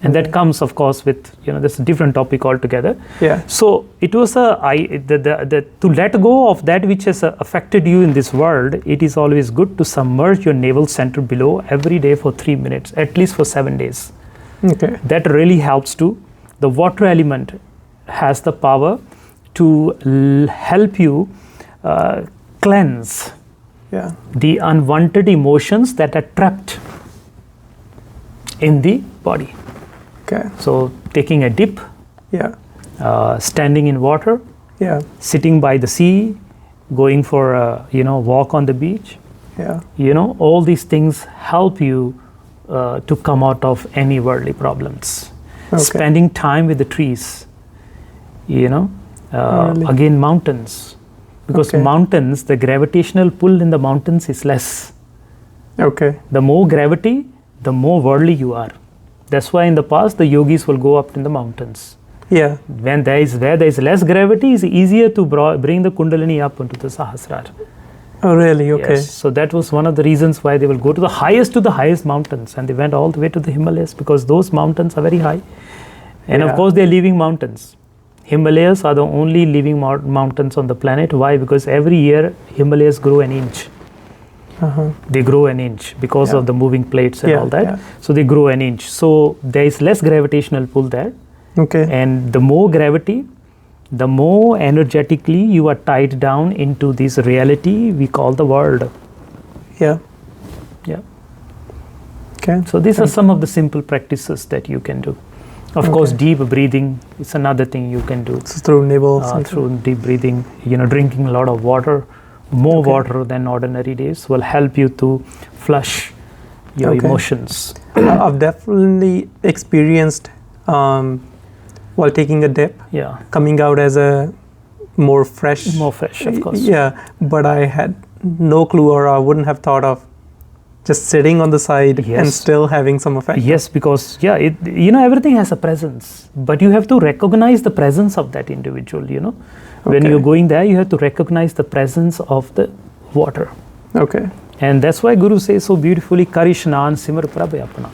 And that comes, of course, with, that's a different topic altogether. Yeah. So it was to let go of that which has affected you in this world. It is always good to submerge your navel center below every day for 3 minutes, at least for 7 days. Okay. That really helps to. The water element has the power to help you cleanse Yeah. the unwanted emotions that are trapped in the body. Okay. So taking a dip, Yeah. standing in water, Yeah. sitting by the sea, going for a walk on the beach, Yeah. all these things help you to come out of any worldly problems. Okay. Spending time with the trees, Really? again mountains, because Okay. mountains, the gravitational pull in the mountains is less. Okay. The more gravity, the more worldly you are. That's why in the past the yogis will go up in the mountains. Yeah. Where there is less gravity, it's easier to bring the kundalini up into the sahasrara. Oh, really? Okay. Yes. So that was one of the reasons why they will go to the highest mountains, and they went all the way to the Himalayas, because those mountains are very high. And Yeah. of course, they're living mountains. Himalayas are the only living mountains on the planet. Why? Because every year Himalayas grow an inch. Uh-huh. They grow an inch because Yeah. of the moving plates and Yeah, all that. yeah. So they grow an inch. So there is less gravitational pull there. Okay. And the more gravity, the more energetically you are tied down into this reality we call the world. Yeah. Yeah. Okay. So these are some of the simple practices that you can do. Of course, deep breathing is another thing you can do. So through navel center. Through deep breathing, drinking a lot of water, more water than ordinary days will help you to flush your emotions. I've definitely experienced while taking a dip, Yeah, coming out as a more fresh. more fresh, of course. Yeah, but I had no clue, or I wouldn't have thought of just sitting on the side and Yes. still having some effect. Yes, because everything has a presence, but you have to recognize the presence of that individual. When Okay. you're going there, you have to recognize the presence of the water, Okay. and that's why Guru says so beautifully, "Kari Shnan Simar Prabha Apna."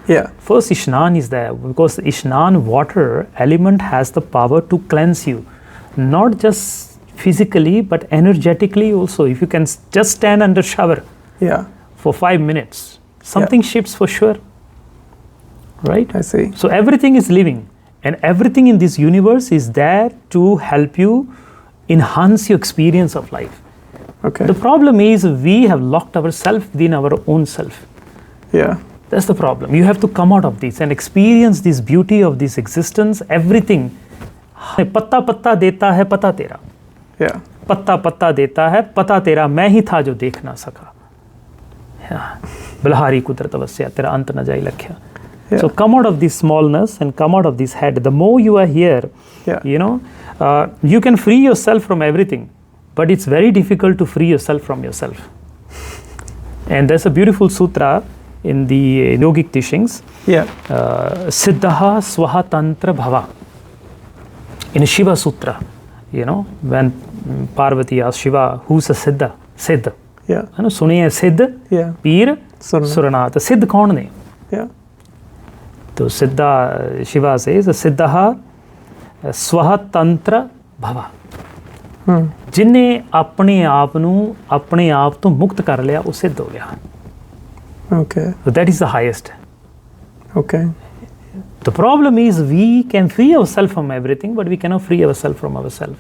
Yeah. First, Ishnan is there, because Ishnan water element has the power to cleanse you, not just physically but energetically also. If you can just stand under shower Yeah. for 5 minutes, something shifts for sure, right? I see. So everything is living, and everything in this universe is there to help you enhance your experience of life. Okay. The problem is we have locked ourselves within our own self. Yeah. That's the problem. You have to come out of this and experience this beauty of this existence. Everything. पत्ता पत्ता देता है पता तेरा. Yeah. पत्ता पत्ता देता है पता तेरा. मैं ही था जो देख ना सका. बलहारी कुदरत अवस्या तेरा अंत न जाई लख्या. Yeah. So come out of this smallness and come out of this head. The more you are here, Yeah. You can free yourself from everything, but it's very difficult to free yourself from yourself. And there's a beautiful sutra in the yogic teachings, Yeah. Siddhaha Swaha Tantra Bhava. In Shiva Sutra, when Parvati asked Shiva, who's a Siddha? Siddha. Yeah. Suniye Siddha, Yeah. Peer, Surna. Surana. The Siddha kaun ne? Yeah. So Siddha, Shiva says, Siddhaha Swaha Tantra Bhava. जिन्हें अपने आप नू अपने आप तो मुक्त कर लिया वो सिद्ध हो गया. Okay. So that is the highest. Okay. The problem is we can free ourselves from everything, but we cannot free ourselves from ourselves.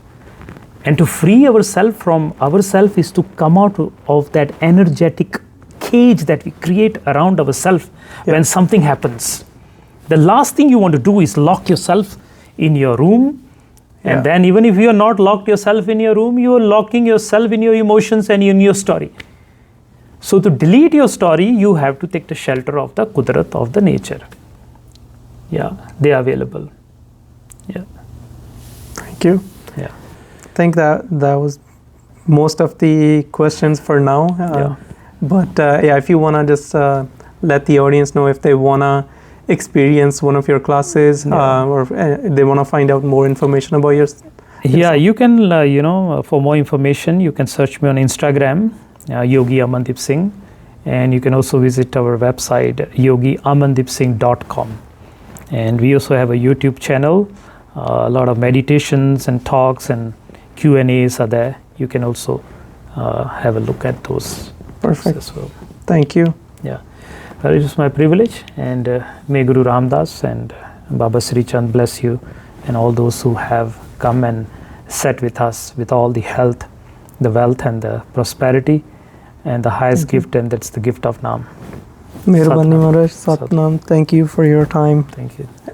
And to free ourselves from ourselves is to come out of that energetic cage that we create around ourselves when something happens. The last thing you want to do is lock yourself in your room. And then even if you are not locked yourself in your room, you are locking yourself in your emotions and in your story. So to delete your story, you have to take the shelter of the Kudrat of the nature. Yeah, they are available. Yeah. Thank you. Yeah. I think that was most of the questions for now. But yeah, if you want to just let the audience know if they want to experience one of your classes or they want to find out more information about yours. Yeah, you can, for more information, you can search me on Instagram, Yogi Amandeep Singh, and you can also visit our website, yogiamandipsingh.com. And we also have a YouTube channel. A lot of meditations and talks and Q&As are there. You can also have a look at those. Perfect. As well. Thank you. Yeah. Well, it was my privilege, and may Guru Ramdas and Baba Sri Chand bless you and all those who have come and sat with us with all the health, the wealth, and the prosperity, and the highest gift, and that's the gift of Nam. Mehrabani Maharaj, Satnam. Thank you for your time. Thank you.